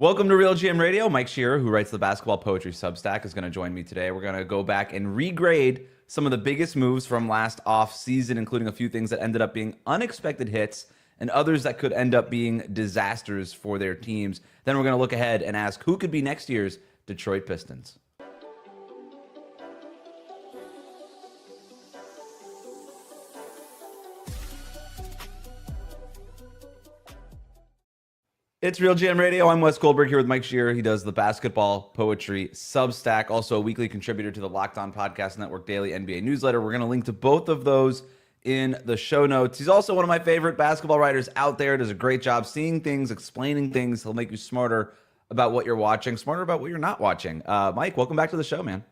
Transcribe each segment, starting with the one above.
Welcome to RealGM Radio. Mike Shearer, who writes the basketball poetry Substack, is going to join me today. We're going to go back and regrade some of the biggest moves from last offseason, including a few things that ended up being unexpected hits and others that could end up being disasters for their teams. Then we're going to look ahead and ask who could be next year's Detroit Pistons. It's RealGM Radio. I'm Wes Goldberg here with Mike Shearer. He does the basketball poetry Substack, also a weekly contributor to the Locked On Podcast Network daily NBA newsletter. We're going to link to both of those in the show notes. He's also one of my favorite basketball writers out there. Does a great job seeing things, explaining things. He'll make you smarter about what you're watching, smarter about what you're not watching. Mike, welcome back to the show, man.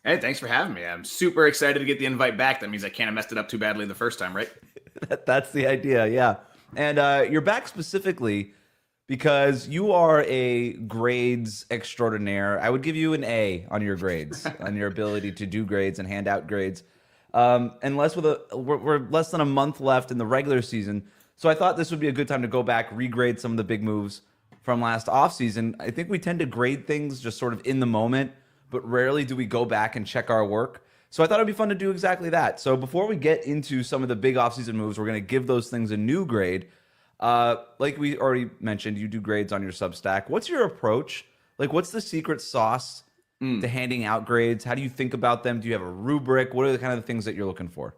Hey, thanks for having me. I'm super excited to get the invite back. That means I can't have messed it up too badly the first time, right? That's the idea, yeah. And you're back specifically because you are a grades extraordinaire. I would give you an A on your grades, on your ability to do grades and hand out grades. And we're less than a month left in the regular season, so I thought this would be a good time to go back, regrade some of the big moves from last offseason. I think we tend to grade things just sort of in the moment, but rarely do we go back and check our work. So I thought it'd be fun to do exactly that. So before we get into some of the big offseason moves, we're going to give those things a new grade. Like we already mentioned, you do grades on your Substack. What's your approach? Like, what's the secret sauce to handing out grades? How do you think about them? Do you have a rubric? What are the kind of the things that you're looking for?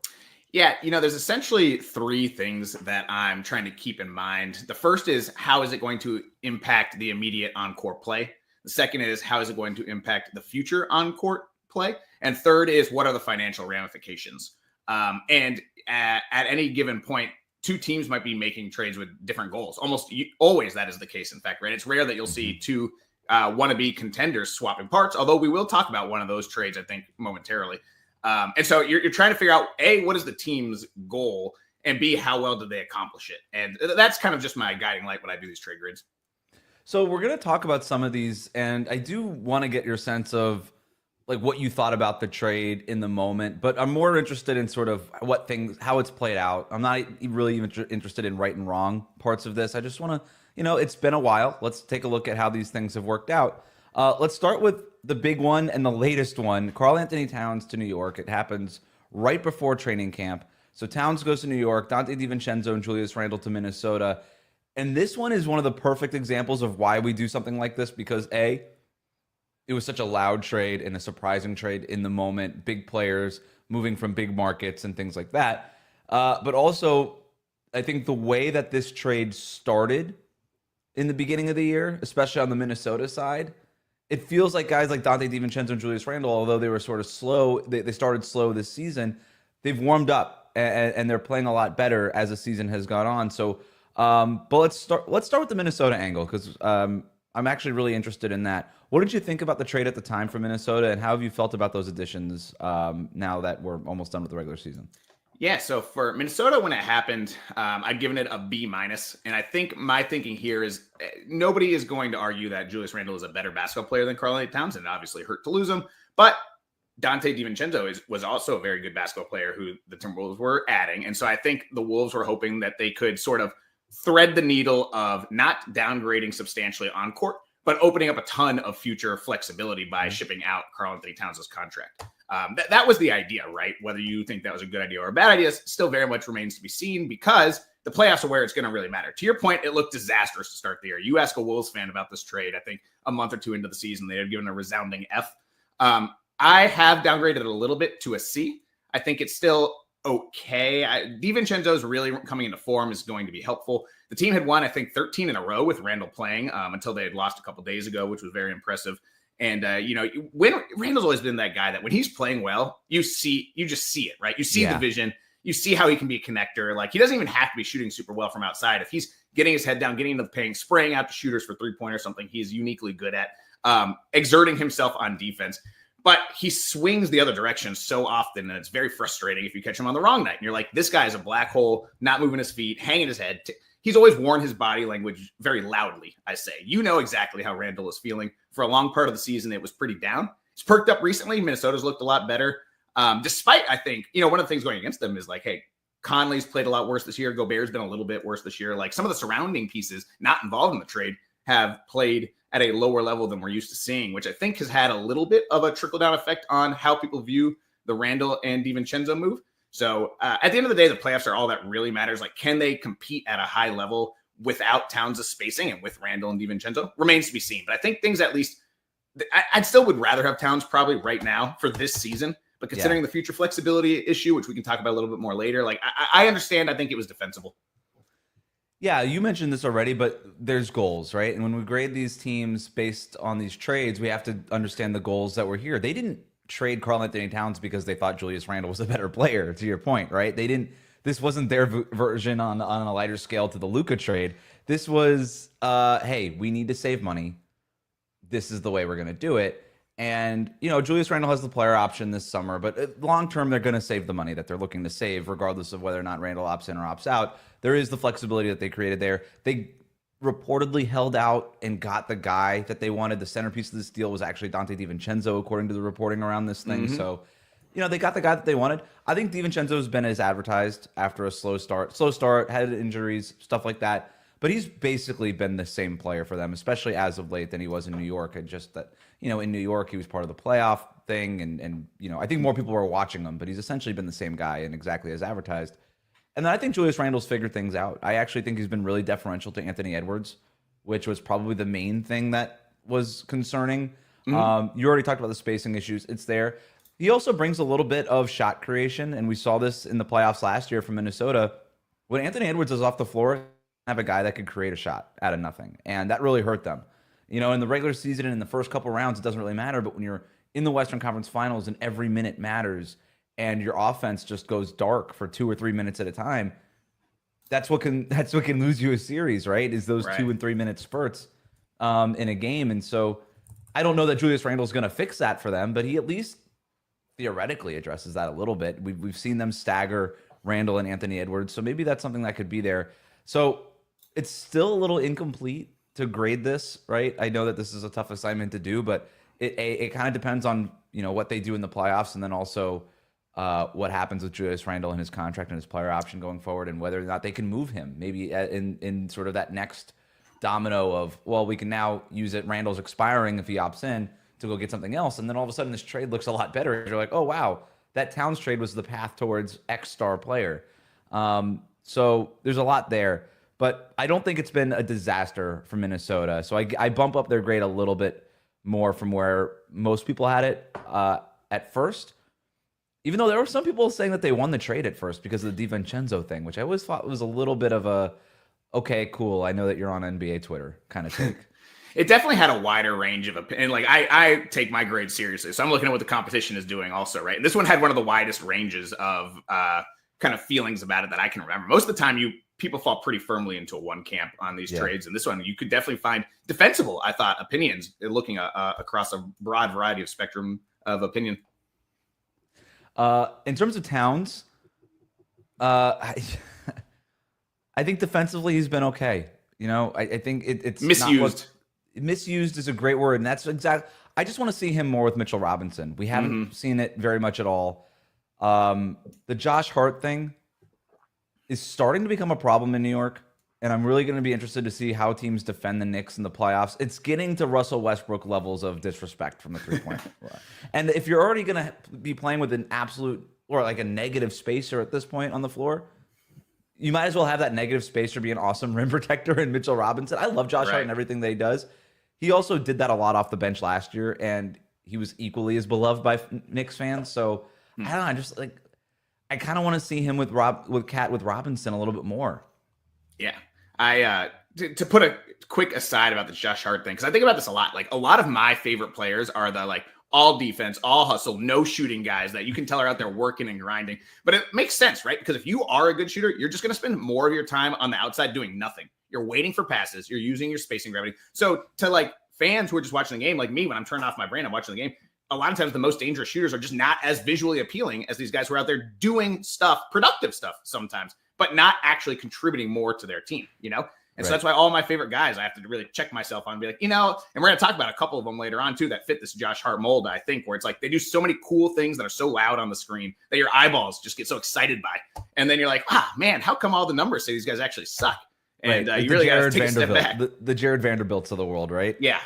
Yeah, there's essentially three things that I'm trying to keep in mind. The first is, how is it going to impact the immediate on-court play? The second is, how is it going to impact the future on-court play? And third is, what are the financial ramifications? And at any given point, two teams might be making trades with different goals. Almost always that is the case, in fact, right? It's rare that you'll see two wannabe contenders swapping parts, although we will talk about one of those trades, I think, momentarily. And so you're trying to figure out, A, what is the team's goal, and B, how well did they accomplish it? And that's kind of just my guiding light when I do these trade grids. So we're going to talk about some of these, and I do want to get your sense of like what you thought about the trade in the moment, but I'm more interested in sort of how it's played out. I'm not really even interested in right and wrong parts of this. I just want to, it's been a while. Let's take a look at how these things have worked out. Let's start with the big one and the latest one, Karl-Anthony Towns to New York. It happens right before training camp. So Towns goes to New York, Donte DiVincenzo and Julius Randle to Minnesota. And this one is one of the perfect examples of why we do something like this, because A, it was such a loud trade and a surprising trade in the moment, big players moving from big markets and things like that. But also, I think the way that this trade started in the beginning of the year, especially on the Minnesota side, it feels like guys like Donte DiVincenzo and Julius Randle, although they were sort of slow, they started slow this season, they've warmed up and they're playing a lot better as the season has gone on. So, but let's start with the Minnesota angle, because I'm actually really interested in that. What did you think about the trade at the time for Minnesota, and how have you felt about those additions now that we're almost done with the regular season? Yeah, so for Minnesota, when it happened, I'd given it a B-. And I think my thinking here is nobody is going to argue that Julius Randle is a better basketball player than Karl-Anthony Towns, and it obviously hurt to lose him. But Donte DiVincenzo was also a very good basketball player who the Timberwolves were adding. And so I think the Wolves were hoping that they could sort of thread the needle of not downgrading substantially on court, but opening up a ton of future flexibility by shipping out Karl-Anthony Towns' contract. That was the idea, right? Whether you think that was a good idea or a bad idea still very much remains to be seen, because the playoffs are where it's going to really matter. To your point, it looked disastrous to start the year. You ask a Wolves fan about this trade, I think a month or two into the season, they had given a resounding F. I have downgraded it a little bit to a C. I think it's still okay. DiVincenzo's really coming into form is going to be helpful. The team had won, I think, 13 in a row with Randle playing until they had lost a couple days ago, which was very impressive. And, when Randle's always been that guy that when he's playing well, you just see it, right? You see the vision. You see how he can be a connector. Like, he doesn't even have to be shooting super well from outside. If he's getting his head down, getting into the paint, spraying out to shooters for three-point or something, he's uniquely good at exerting himself on defense. But he swings the other direction so often, and it's very frustrating if you catch him on the wrong night. And you're like, this guy is a black hole, not moving his feet, hanging his head. He's always worn his body language very loudly, I say. You know exactly how Randle is feeling. For a long part of the season, it was pretty down. It's perked up recently. Minnesota's looked a lot better. Despite, I think, one of the things going against them is like, hey, Conley's played a lot worse this year. Gobert's been a little bit worse this year. Like, some of the surrounding pieces not involved in the trade have played at a lower level than we're used to seeing, which I think has had a little bit of a trickle-down effect on how people view the Randle and DiVincenzo move. So at the end of the day, the playoffs are all that really matters. Like, can they compete at a high level without Towns' spacing and with Randle and DiVincenzo? Remains to be seen. But I think things at least, I still would rather have Towns probably right now for this season. But considering the future flexibility issue, which we can talk about a little bit more later, like I understand. I think it was defensible. Yeah, you mentioned this already, but there's goals, right? And when we grade these teams based on these trades, we have to understand the goals that were here. They didn't trade Karl-Anthony Towns because they thought Julius Randle was a better player, to your point, right? They didn't. This wasn't their version on a lighter scale to the Luka trade. This was, hey, we need to save money. This is the way we're going to do it. And, Julius Randle has the player option this summer, but long term, they're going to save the money that they're looking to save, regardless of whether or not Randle opts in or opts out. There is the flexibility that they created there. They reportedly held out and got the guy that they wanted. The centerpiece of this deal was actually Donte DiVincenzo, according to the reporting around this thing. Mm-hmm. So, they got the guy that they wanted. I think DiVincenzo's been as advertised after a slow start, had injuries, stuff like that. But he's basically been the same player for them, especially as of late, than he was in New York. And just that, in New York, he was part of the playoff thing. And I think more people were watching him, but he's essentially been the same guy and exactly as advertised. And then I think Julius Randle's figured things out. I actually think he's been really deferential to Anthony Edwards, which was probably the main thing that was concerning. Mm-hmm. You already talked about the spacing issues. It's there. He also brings a little bit of shot creation, and we saw this in the playoffs last year from Minnesota. When Anthony Edwards is off the floor, have a guy that could create a shot out of nothing, and that really hurt them. In the regular season and in the first couple rounds, it doesn't really matter, but when you're in the Western Conference Finals and every minute matters, and your offense just goes dark for 2 or 3 minutes at a time, that's what can lose you a series, right? Is those 2 and 3 minute spurts in a game. And so I don't know that Julius Randle's going to fix that for them, but he at least theoretically addresses that a little bit. We've seen them stagger Randle and Anthony Edwards, so maybe that's something that could be there. So it's still a little incomplete to grade this, right? I know that this is a tough assignment to do, but it kind of depends on what they do in the playoffs, and then also what happens with Julius Randle and his contract and his player option going forward, and whether or not they can move him maybe in sort of that next domino of, well, we can now use it. Randle's expiring if he opts in to go get something else, and then all of a sudden this trade looks a lot better. You're like, oh wow, that Towns trade was the path towards X star player. So there's a lot there, but I don't think it's been a disaster for Minnesota. So I bump up their grade a little bit more from where most people had it at first. Even though there were some people saying that they won the trade at first because of the DiVincenzo thing, which I always thought was a little bit of a, okay, cool, I know that you're on NBA Twitter kind of take. It definitely had a wider range of opinion. Like I take my grade seriously, so I'm looking at what the competition is doing also, right? And this one had one of the widest ranges of kind of feelings about it that I can remember. Most of the time, people fall pretty firmly into one camp on these trades, and this one you could definitely find defensible, I thought, opinions looking across a broad variety of spectrum of opinion. In terms of Towns, I think defensively he's been okay. I think it's misused. Misused is a great word, and that's exactly. I just want to see him more with Mitchell Robinson. We haven't seen it very much at all. The Josh Hart thing is starting to become a problem in New York, and I'm really going to be interested to see how teams defend the Knicks in the playoffs. It's getting to Russell Westbrook levels of disrespect from the three-point line. And if you're already going to be playing with an absolute or like a negative spacer at this point on the floor, you might as well have that negative spacer be an awesome rim protector in Mitchell Robinson. I love Josh Hart and everything that he does. He also did that a lot off the bench last year, and he was equally as beloved by Knicks fans. So I don't know. I just I kind of want to see him with Robinson a little bit more. Yeah. To put a quick aside about the Josh Hart thing, because I think about this a lot. Like a lot of my favorite players are the all defense, all hustle, no shooting guys that you can tell are out there working and grinding. But it makes sense, right? Because if you are a good shooter, you're just going to spend more of your time on the outside doing nothing. You're waiting for passes. You're using your spacing gravity. So to fans who are just watching the game, like me, when I'm turning off my brain, I'm watching the game. A lot of times the most dangerous shooters are just not as visually appealing as these guys who are out there doing stuff, productive stuff sometimes, but not actually contributing more to their team, And so that's why all my favorite guys, I have to really check myself on and be like, and we're going to talk about a couple of them later on too that fit this Josh Hart mold, I think, where it's like they do so many cool things that are so loud on the screen that your eyeballs just get so excited by. And then you're like, man, how come all the numbers say these guys actually suck? And Right. you The really got to Jared take a step Vanderbilt, back. the Jared Vanderbilts of the world, right? Yeah,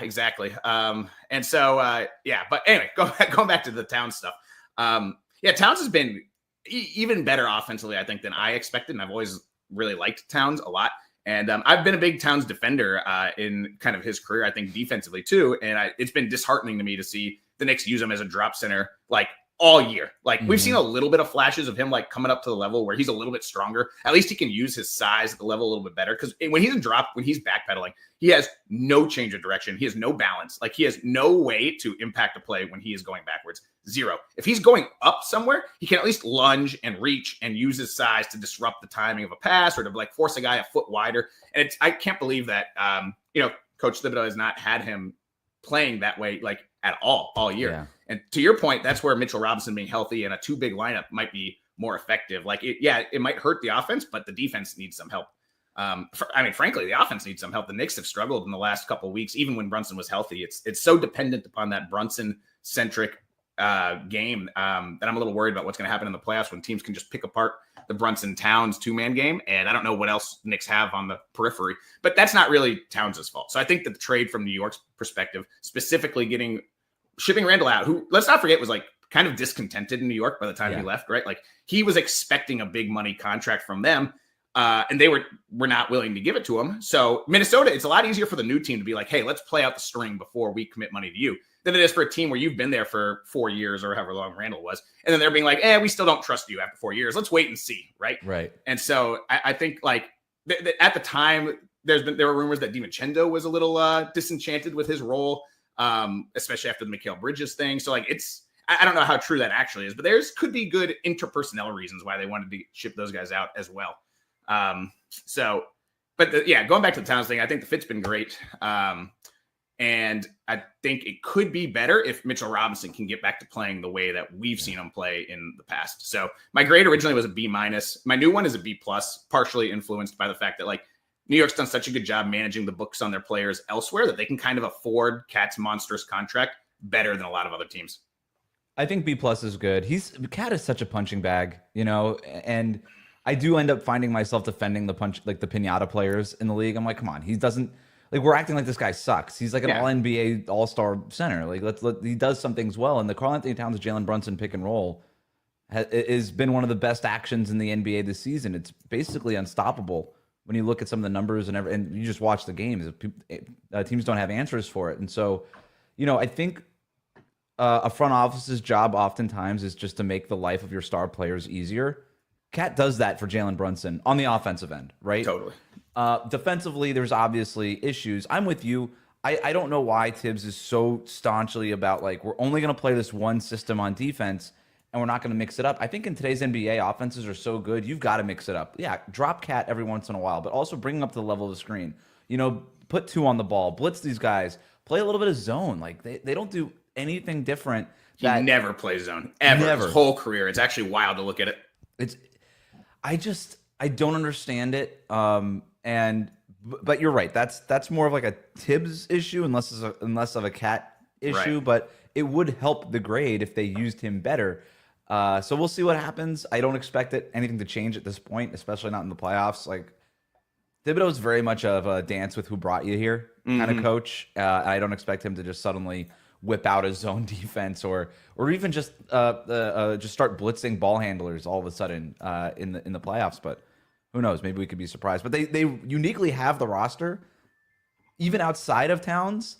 exactly. And so, but anyway, going back to the Towns stuff. Towns has been even better offensively, I think, than I expected. And I've always really liked Towns a lot. And I've been a big Towns defender in kind of his career, I think, defensively too. And it's been disheartening to me to see the Knicks use him as a drop center like all year. Like we've seen a little bit of flashes of him like coming up to the level where he's a little bit stronger. At least he can use his size at the level a little bit better. Because when he's in drop, when he's backpedaling, he has no change of direction. He has no balance. Like he has no way to impact a play when he is going backwards. Zero. If he's going up somewhere, he can at least lunge and reach and use his size to disrupt the timing of a pass or to like force a guy a foot wider. And I can't believe that, Coach Thibodeau has not had him playing that way, like at all year. Yeah. And to your point, that's where Mitchell Robinson being healthy and a two big lineup might be more effective. Like it might hurt the offense, but the defense needs some help. Frankly, the offense needs some help. The Knicks have struggled in the last couple of weeks, even when Brunson was healthy. It's so dependent upon that Brunson centric game that I'm a little worried about what's going to happen in the playoffs when teams can just pick apart the Brunson Towns 2-man game. And I don't know what else Knicks have on the periphery, but that's not really Towns' fault. So I think that the trade from New York's perspective, specifically shipping Randall out, who let's not forget was like kind of discontented in New York by the time he left, right? Like he was expecting a big money contract from them. And they were not willing to give it to him. So Minnesota, it's a lot easier for the new team to be like, hey, let's play out the string before we commit money to you than it is for a team where you've been there for 4 years or however long Randall was. And then they're being like, we still don't trust you after 4 years. Let's wait and see. Right. Right. And so I think like at the time there were rumors that DiVincenzo was a little disenchanted with his role, especially after the Mikal Bridges thing. So like I don't know how true that actually is, but could be good interpersonnel reasons why they wanted to ship those guys out as well. Going back to the Towns thing, I think the fit's been great. And I think it could be better if Mitchell Robinson can get back to playing the way that we've seen him play in the past. So my grade originally was a B-. My new one is a B+, partially influenced by the fact that like New York's done such a good job managing the books on their players elsewhere that they can kind of afford Cat's monstrous contract better than a lot of other teams. I think B+ is good. Cat is such a punching bag, and I do end up finding myself defending the pinata players in the league. I'm like, come on, he doesn't like. We're acting like this guy sucks. He's like an all NBA, all-star center. Like he does some things well. And the Karl-Anthony Towns, Jalen Brunson pick and roll has been one of the best actions in the NBA this season. It's basically unstoppable when you look at some of the numbers and you just watch the games. Teams don't have answers for it, and so I think a front office's job oftentimes is just to make the life of your star players easier. Cat does that for Jalen Brunson on the offensive end, right? Totally. Defensively, there's obviously issues. I'm with you. I don't know why Tibbs is so staunchly about like, we're only going to play this one system on defense and we're not going to mix it up. I think in today's NBA, offenses are so good, you've got to mix it up. Yeah, drop Cat every once in a while, but also bring him up to the level of the screen. Put 2 on the ball, blitz these guys, play a little bit of zone. Like they don't do anything different. He never plays zone, ever. Never. His whole career. It's actually wild to look at it. I don't understand it. But you're right. That's more of like a Tibbs issue, unless of a Cat issue. Right. But it would help the grade if they used him better. So we'll see what happens. I don't expect anything to change at this point, especially not in the playoffs. Like Thibodeau's very much of a dance with who brought you here kind of coach. I don't expect him to just suddenly whip out his zone defense or even just start blitzing ball handlers all of a sudden in the playoffs. But who knows? Maybe we could be surprised. But they uniquely have the roster, even outside of Towns.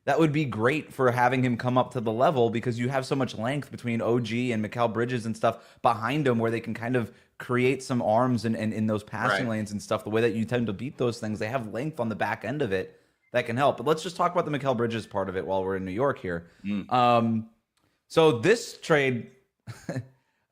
That would be great for having him come up to the level because you have so much length between OG and Mikal Bridges and stuff behind him where they can kind of create some arms and in those passing lanes and stuff. The way that you tend to beat those things, they have length on the back end of it that can help. But let's just talk about the Mikal Bridges part of it while we're in New York here. So this trade,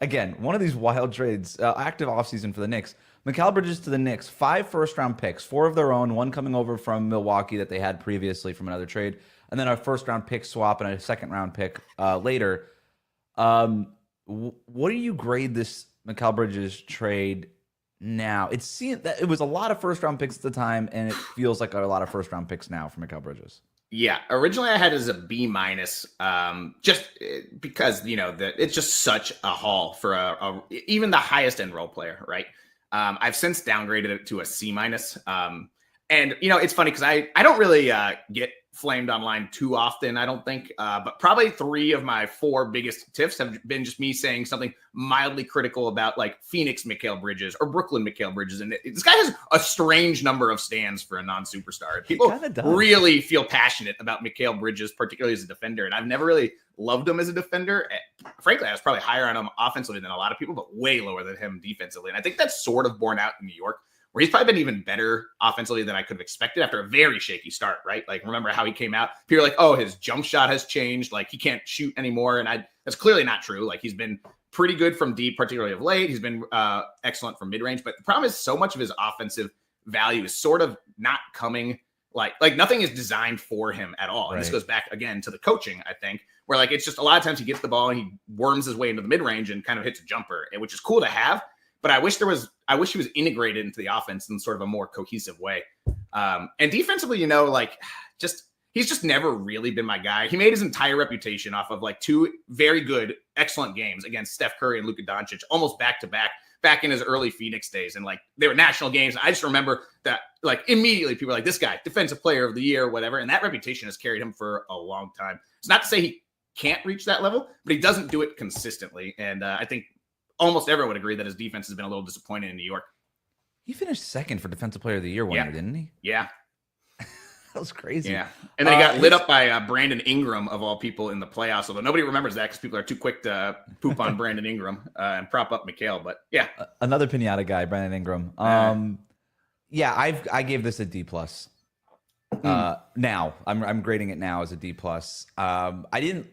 again, one of these wild trades, active offseason for the Knicks. Mikal Bridges to the Knicks, 5 first-round picks, 4 of their own, 1 coming over from Milwaukee that they had previously from another trade, and then a first-round pick swap and a second-round pick later. What do you grade this Mikal Bridges trade now? It seemed that it was a lot of first-round picks at the time, and it feels like a lot of first-round picks now for Mikal Bridges. Yeah, originally I had it as a B-, just because it's just such a haul for even the highest end role player, right? I've since downgraded it to a C minus. And it's funny because I don't really get flamed online too often, I don't think. But probably 3 of my 4 biggest tiffs have been just me saying something mildly critical about like Phoenix Mikal Bridges or Brooklyn Mikal Bridges. And this guy has a strange number of stands for a non-superstar. People really feel passionate about Mikal Bridges, particularly as a defender. And I've never really loved him as a defender. Frankly, I was probably higher on him offensively than a lot of people, but way lower than him defensively. And I think that's sort of borne out in New York, where he's probably been even better offensively than I could have expected after a very shaky start, right? Like, remember how he came out? People are like, oh, his jump shot has changed. Like, he can't shoot anymore. And that's clearly not true. Like, he's been pretty good from deep, particularly of late. He's been excellent from mid-range. But the problem is so much of his offensive value is sort of not coming, like nothing is designed for him at all. And this goes back, again, to the coaching, I think, where, like, it's just a lot of times he gets the ball and he worms his way into the mid-range and kind of hits a jumper, which is cool to have. But I wish he was integrated into the offense in sort of a more cohesive way. And defensively, he's just never really been my guy. He made his entire reputation off of like 2 very good, excellent games against Steph Curry and Luka Doncic, almost back to back in his early Phoenix days. And like, they were national games. I just remember that like immediately people were like, this guy, defensive player of the year, or whatever. And that reputation has carried him for a long time. It's not to say he can't reach that level, but he doesn't do it consistently. And I think almost everyone would agree that his defense has been a little disappointing in New York. He finished 2nd for Defensive Player of the Year one year, didn't he? Yeah. That was crazy. Yeah. And then he got lit up by Brandon Ingram, of all people, in the playoffs, although nobody remembers that because people are too quick to poop on Brandon Ingram and prop up Mikal. But yeah. Another pinata guy, Brandon Ingram. I gave this a D+. Now, I'm grading it now as a D+. I didn't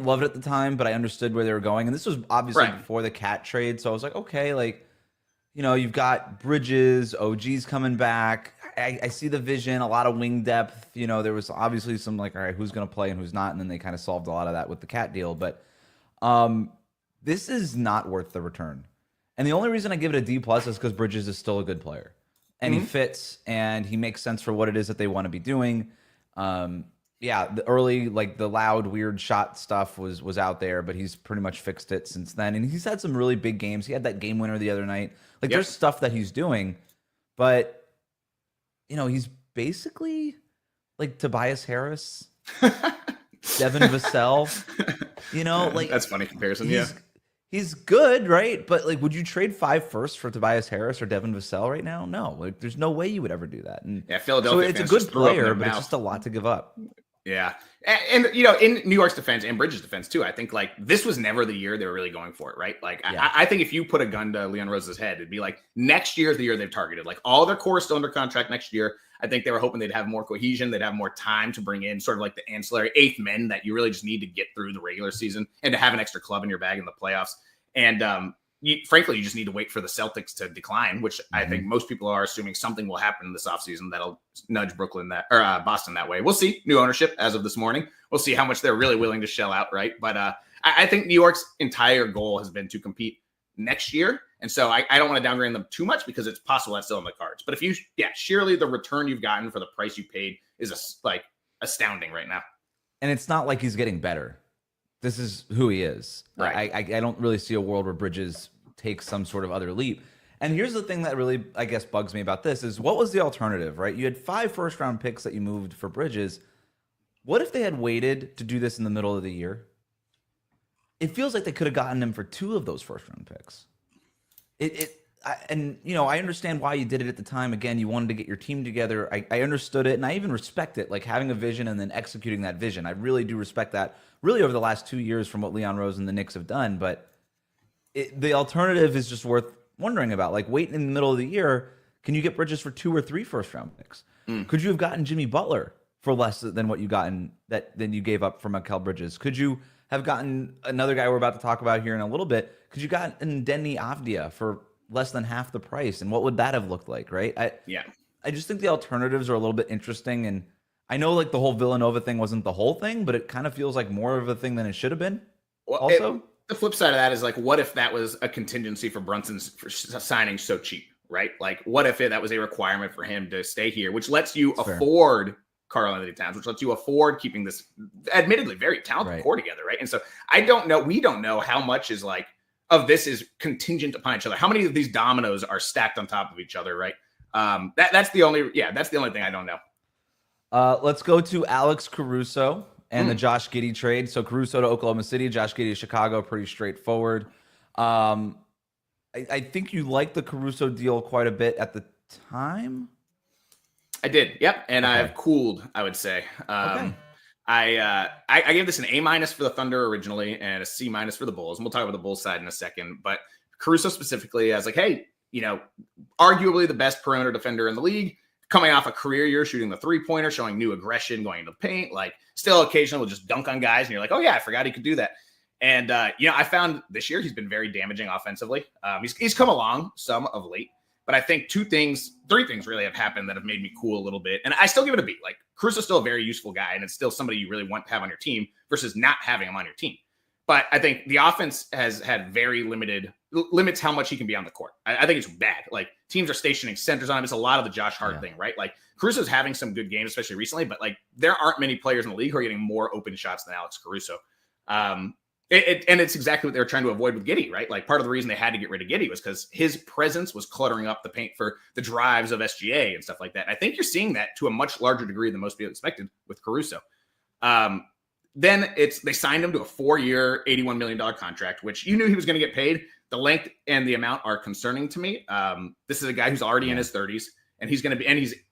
love it at the time, but I understood where they were going. And this was obviously before the Cat trade. So I was like, okay, like, you've got Bridges, OG's coming back. I see the vision, a lot of wing depth. There was obviously some like, all right, who's going to play and who's not. And then they kind of solved a lot of that with the Cat deal. But this is not worth the return. And the only reason I give it a D+ is because Bridges is still a good player. And he fits and he makes sense for what it is that they want to be doing. The early, like the loud, weird shot stuff was out there, but he's pretty much fixed it since then. And he's had some really big games. He had that game winner the other night. Like there's stuff that he's doing, but he's basically like Tobias Harris, Devin Vassell, like that's funny comparison. He's good, right? But like, would you trade 5 firsts for Tobias Harris or Devin Vassell right now? No, like there's no way you would ever do that. And Philadelphia. So it's a good player, but it's just a lot to give up. Yeah. And in New York's defense and Bridges' defense too, I think like this was never the year they were really going for it, right? Like I think if you put a gun to Leon Rose's head, it'd be like next year is the year they've targeted. Like all their core is still under contract next year. I think they were hoping they'd have more cohesion. They'd have more time to bring in sort of like the ancillary 8th men that you really just need to get through the regular season and to have an extra club in your bag in the playoffs. And frankly, you just need to wait for the Celtics to decline, which I think most people are assuming something will happen this offseason that'll nudge Boston that way. We'll see. New ownership as of this morning. We'll see how much they're really willing to shell out, right? But I think New York's entire goal has been to compete next year. And so I don't want to downgrade them too much because it's possible that's still in the cards. But surely the return you've gotten for the price you paid is astounding right now. And it's not like he's getting better. This is who he is. Right. I don't really see a world where Bridges takes some sort of other leap. And here's the thing that really, I guess, bugs me about this is what was the alternative, right? You had 5 first-round picks that you moved for Bridges. What if they had waited to do this in the middle of the year? It feels like they could have gotten him for 2 of those first-round picks. I understand why you did it at the time. Again, you wanted to get your team together. I understood it, and I even respect it, like having a vision and then executing that vision. I really do respect that, really over the last 2 years from what Leon Rose and the Knicks have done. But the alternative is just worth wondering about. Like, wait in the middle of the year, can you get Bridges for 2 or 3 first-round picks? Could you have gotten Jimmy Butler for less than what you than you gave up for Mikal Bridges? Could you have gotten another guy we're about to talk about here in a little bit? Could you gotten Deni Avdija for less than half the price? And what would that have looked like, right? I just think the alternatives are a little bit interesting. And I know like the whole Villanova thing wasn't the whole thing, but it kind of feels like more of a thing than it should have been. Well, the flip side of that is like, what if that was a contingency for Brunson's signing so cheap, right? Like, what if that was a requirement for him to stay here, which lets you afford Karl-Anthony Towns, which lets you afford keeping this admittedly very talented core together, right? And so I don't know. We don't know how much is like of this is contingent upon each other. How many of these dominoes are stacked on top of each other, right? That's the only thing I don't know. Let's go to Alex Caruso and the Josh Giddey trade. So Caruso to Oklahoma City, Josh Giddey to Chicago, pretty straightforward. I think you liked the Caruso deal quite a bit at the time. I did, yep, and Okay. I've cooled, I would say. Okay. I gave this an A- for the Thunder originally and a C- for the Bulls, and we'll talk about the Bulls side in a second. But Caruso specifically, I was like, hey, arguably the best perimeter defender in the league, coming off a career year, shooting the 3-pointer, showing new aggression, going into the paint, like still occasionally will just dunk on guys, and you're like, oh yeah, I forgot he could do that. And I found this year he's been very damaging offensively. He's come along some of late. But I think three things really have happened that have made me cool a little bit. And I still give it a B. Like, Caruso's still a very useful guy, and it's still somebody you really want to have on your team versus not having him on your team. But I think the offense has had very limits how much he can be on the court. I think it's bad. Like, teams are stationing centers on him. It's a lot of the Josh Hart thing, right? Like, Caruso's having some good games, especially recently, but like, there aren't many players in the league who are getting more open shots than Alex Caruso. And it's exactly what they were trying to avoid with Giddey, right? Like, part of the reason they had to get rid of Giddey was because his presence was cluttering up the paint for the drives of SGA and stuff like that. And I think you're seeing that to a much larger degree than most people expected with Caruso. Then they signed him to a 4-year, $81 million contract, which you knew he was going to get paid. The length and the amount are concerning to me. This is a guy who's already in his 30s, and he's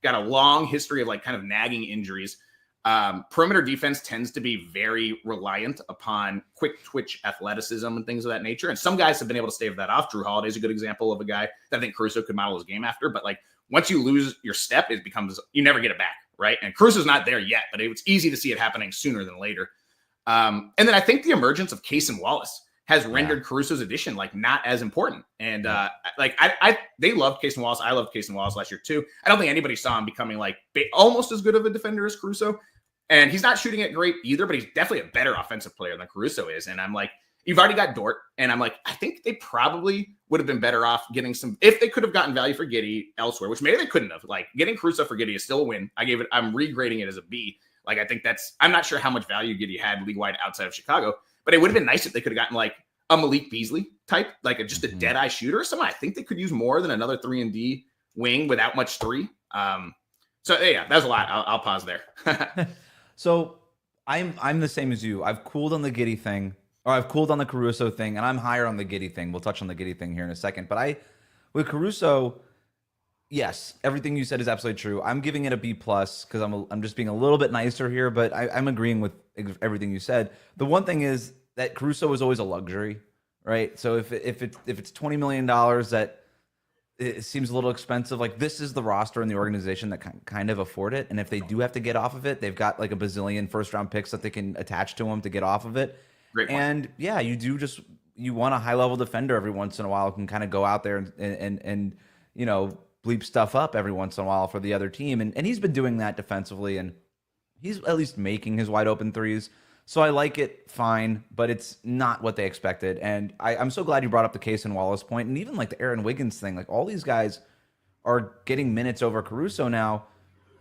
got a long history of like kind of nagging injuries. Perimeter defense tends to be very reliant upon quick twitch athleticism and things of that nature. And some guys have been able to stave that off. Drew Holiday's a good example of a guy that I think Caruso could model his game after. But like, once you lose your step, you never get it back, right? And Caruso's not there yet, but it's easy to see it happening sooner than later. And then I think the emergence of Cason Wallace has rendered Caruso's addition like not as important. And they loved Cason Wallace. I loved Cason Wallace last year too. I don't think anybody saw him becoming like almost as good of a defender as Caruso. And he's not shooting it great either, but he's definitely a better offensive player than Caruso is. And I'm like, you've already got Dort. And I'm like, I think they probably would have been better off getting if they could have gotten value for Giddey elsewhere, which maybe they couldn't have. Like, getting Caruso for Giddey is still a win. I'm regrading it as a B. Like, I think I'm not sure how much value Giddey had league-wide outside of Chicago, but it would have been nice if they could have gotten like a Malik Beasley type, like just a dead-eye shooter or something. I think they could use more than another 3-and-D wing without much three. So yeah, that was a lot. I'll pause there. So I'm the same as you. I've cooled on the Giddey thing, or I've cooled on the Caruso thing, and I'm higher on the Giddey thing. We'll touch on the Giddey thing here in a second. But with Caruso, yes, everything you said is absolutely true. I'm giving it a B+ because I'm just being a little bit nicer here, but I'm agreeing with everything you said. The one thing is that Caruso is always a luxury, right? So if it's $20 million, that it seems a little expensive. Like, this is the roster in the organization that kind of afford it. And if they do have to get off of it, they've got like a bazillion first-round picks that they can attach to them to get off of it. Great point. And yeah, you want a high-level defender every once in a while who can kind of go out there and bleep stuff up every once in a while for the other team. And he's been doing that defensively, and he's at least making his wide-open threes. So I like it fine, but it's not what they expected. And I'm so glad you brought up the Cason Wallace point, and even like the Aaron Wiggins thing. Like, all these guys are getting minutes over Caruso now,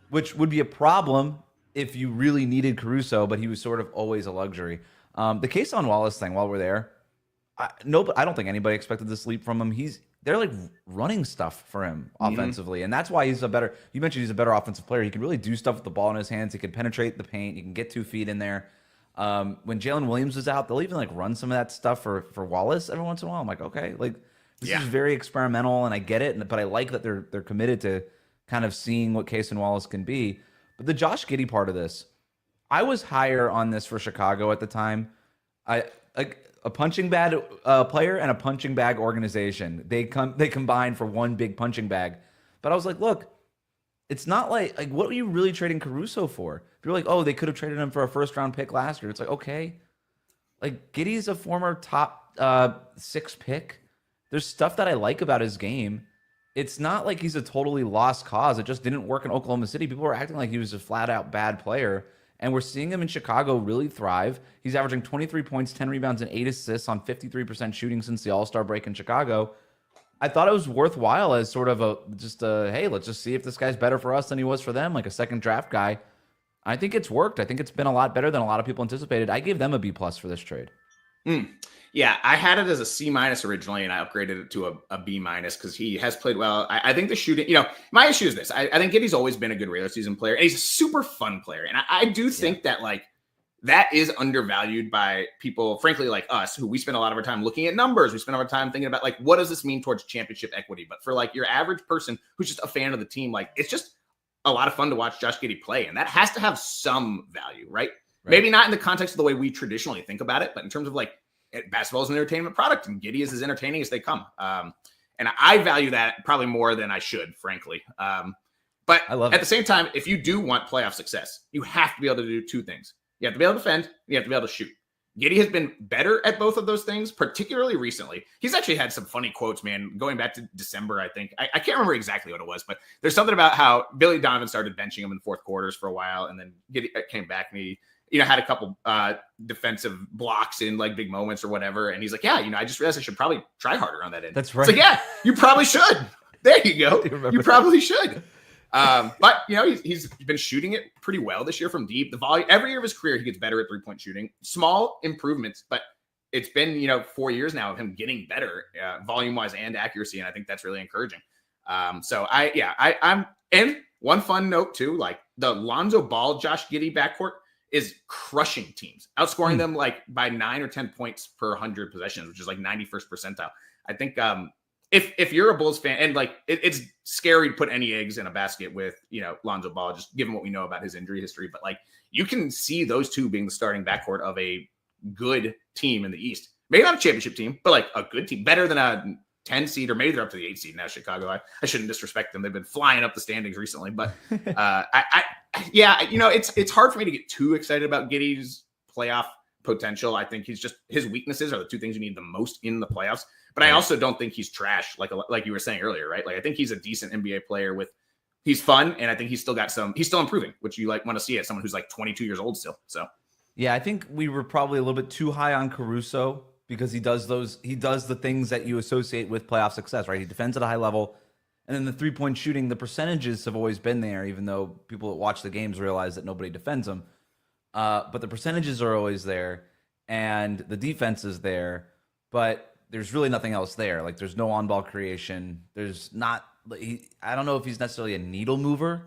which would be a problem if you really needed Caruso, but he was sort of always a luxury. The Cason Wallace thing, while we're there, I don't think anybody expected this leap from him. They're like running stuff for him offensively, and that's why you mentioned he's a better offensive player. He can really do stuff with the ball in his hands. He can penetrate the paint. He can get 2 feet in there. When Jalen Williams was out, they'll even like run some of that stuff for Wallace every once in a while. I'm like, okay, like, this is very experimental, and I get it, but I like that they're committed to kind of seeing what Cason Wallace can be. But the Josh Giddey part of this, I was higher on this for Chicago at the time. A punching bag player and a punching bag organization. They combine for one big punching bag. But I was like, look, it's not like what were you really trading Caruso for? If you're like, oh, they could have traded him for a first-round pick last year. It's like, okay. Like, Giddey's a former top 6 pick. There's stuff that I like about his game. It's not like he's a totally lost cause. It just didn't work in Oklahoma City. People were acting like he was a flat-out bad player. And we're seeing him in Chicago really thrive. He's averaging 23 points, 10 rebounds, and 8 assists on 53% shooting since the All-Star break in Chicago. I thought it was worthwhile as sort of hey, let's just see if this guy's better for us than he was for them, like a second draft guy. I think it's worked. I think it's been a lot better than a lot of people anticipated. I gave them a B+ for this trade. Yeah, I had it as a C- originally, and I upgraded it to a B- because he has played well. I think the shooting, my issue is this. I think Giddey's always been a good regular season player, and he's a super fun player. And I do think that, like, that is undervalued by people, frankly, like us, who we spend a lot of our time looking at numbers. We spend our time thinking about, like, what does this mean towards championship equity? But for, like, your average person who's just a fan of the team, like, it's just a lot of fun to watch Josh Giddey play. And that has to have some value, right? Maybe not in the context of the way we traditionally think about it, but in terms of, like, basketball is an entertainment product, and Giddey is as entertaining as they come. And I value that probably more than I should, frankly. But at the same time, if you do want playoff success, you have to be able to do two things. You have to be able to defend, you have to be able to shoot. Giddey has been better at both of those things, particularly recently. He's actually had some funny quotes, man, going back to December, I think. I can't remember exactly what it was, but there's something about how Billy Donovan started benching him in fourth quarters for a while, and then Giddey came back and he had a couple defensive blocks in, like, big moments or whatever. And he's like, I just realized I should probably try harder on that end. That's right. It's like, yeah, you probably should. There you go. You probably should. But, he's been shooting it pretty well this year from deep. The volume, every year of his career, he gets better at 3-point shooting. Small improvements, but it's been, 4 years now of him getting better volume-wise and accuracy. And I think that's really encouraging. I'm and one fun note too, like the Lonzo Ball, Josh Giddey backcourt is crushing teams, outscoring them like by 9 or 10 points per 100 possessions, which is like 91st percentile. I think if you're a Bulls fan, and like it's scary to put any eggs in a basket with Lonzo Ball, just given what we know about his injury history, but like you can see those two being the starting backcourt of a good team in the East. Maybe not a championship team, but like a good team, better than a 10 seed, or maybe they're up to the 8 seed now. Chicago, I shouldn't disrespect them. They've been flying up the standings recently, but it's hard for me to get too excited about Giddey's playoff potential. I think his weaknesses are the two things you need the most in the playoffs. But I also don't think he's trash, like you were saying earlier, right? Like I think he's a decent NBA player he's fun, and I think he's still improving, which you like want to see as someone who's like 22 years old still. So yeah, I think we were probably a little bit too high on Caruso because he does the things that you associate with playoff success, right? He defends at a high level, and then the 3-point shooting, the percentages have always been there, even though people that watch the games realize that nobody defends them. But the percentages are always there, and the defense is there, but there's really nothing else there. Like there's no on-ball creation. There's not. I don't know if he's necessarily a needle mover.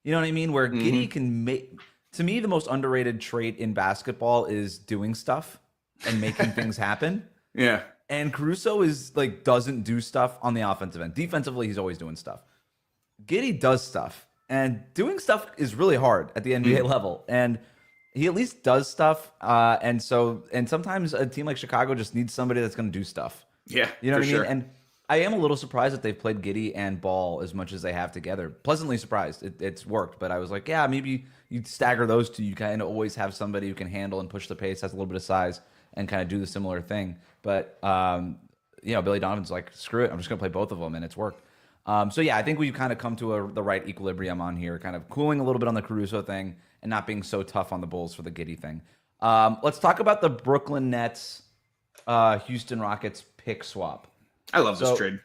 You know what I mean? Where Giddey can make. To me, the most underrated trait in basketball is doing stuff and making things happen. Yeah. And Caruso doesn't do stuff on the offensive end. Defensively, he's always doing stuff. Giddey does stuff, and doing stuff is really hard at the NBA level. And he at least does stuff. And sometimes a team like Chicago just needs somebody that's going to do stuff. Yeah. You know what I mean? Sure. And I am a little surprised that they've played Giddey and Ball as much as they have together. Pleasantly surprised. It's worked. But I was like, yeah, maybe you stagger those two. You kind of always have somebody who can handle and push the pace, has a little bit of size, and kind of do the similar thing. But, Billy Donovan's like, screw it. I'm just going to play both of them, and it's worked. I think we've kind of come to the right equilibrium on here, kind of cooling a little bit on the Caruso thing and not being so tough on the Bulls for the Giddey thing. Let's talk about the Brooklyn Nets, Houston Rockets pick swap. I love this trade.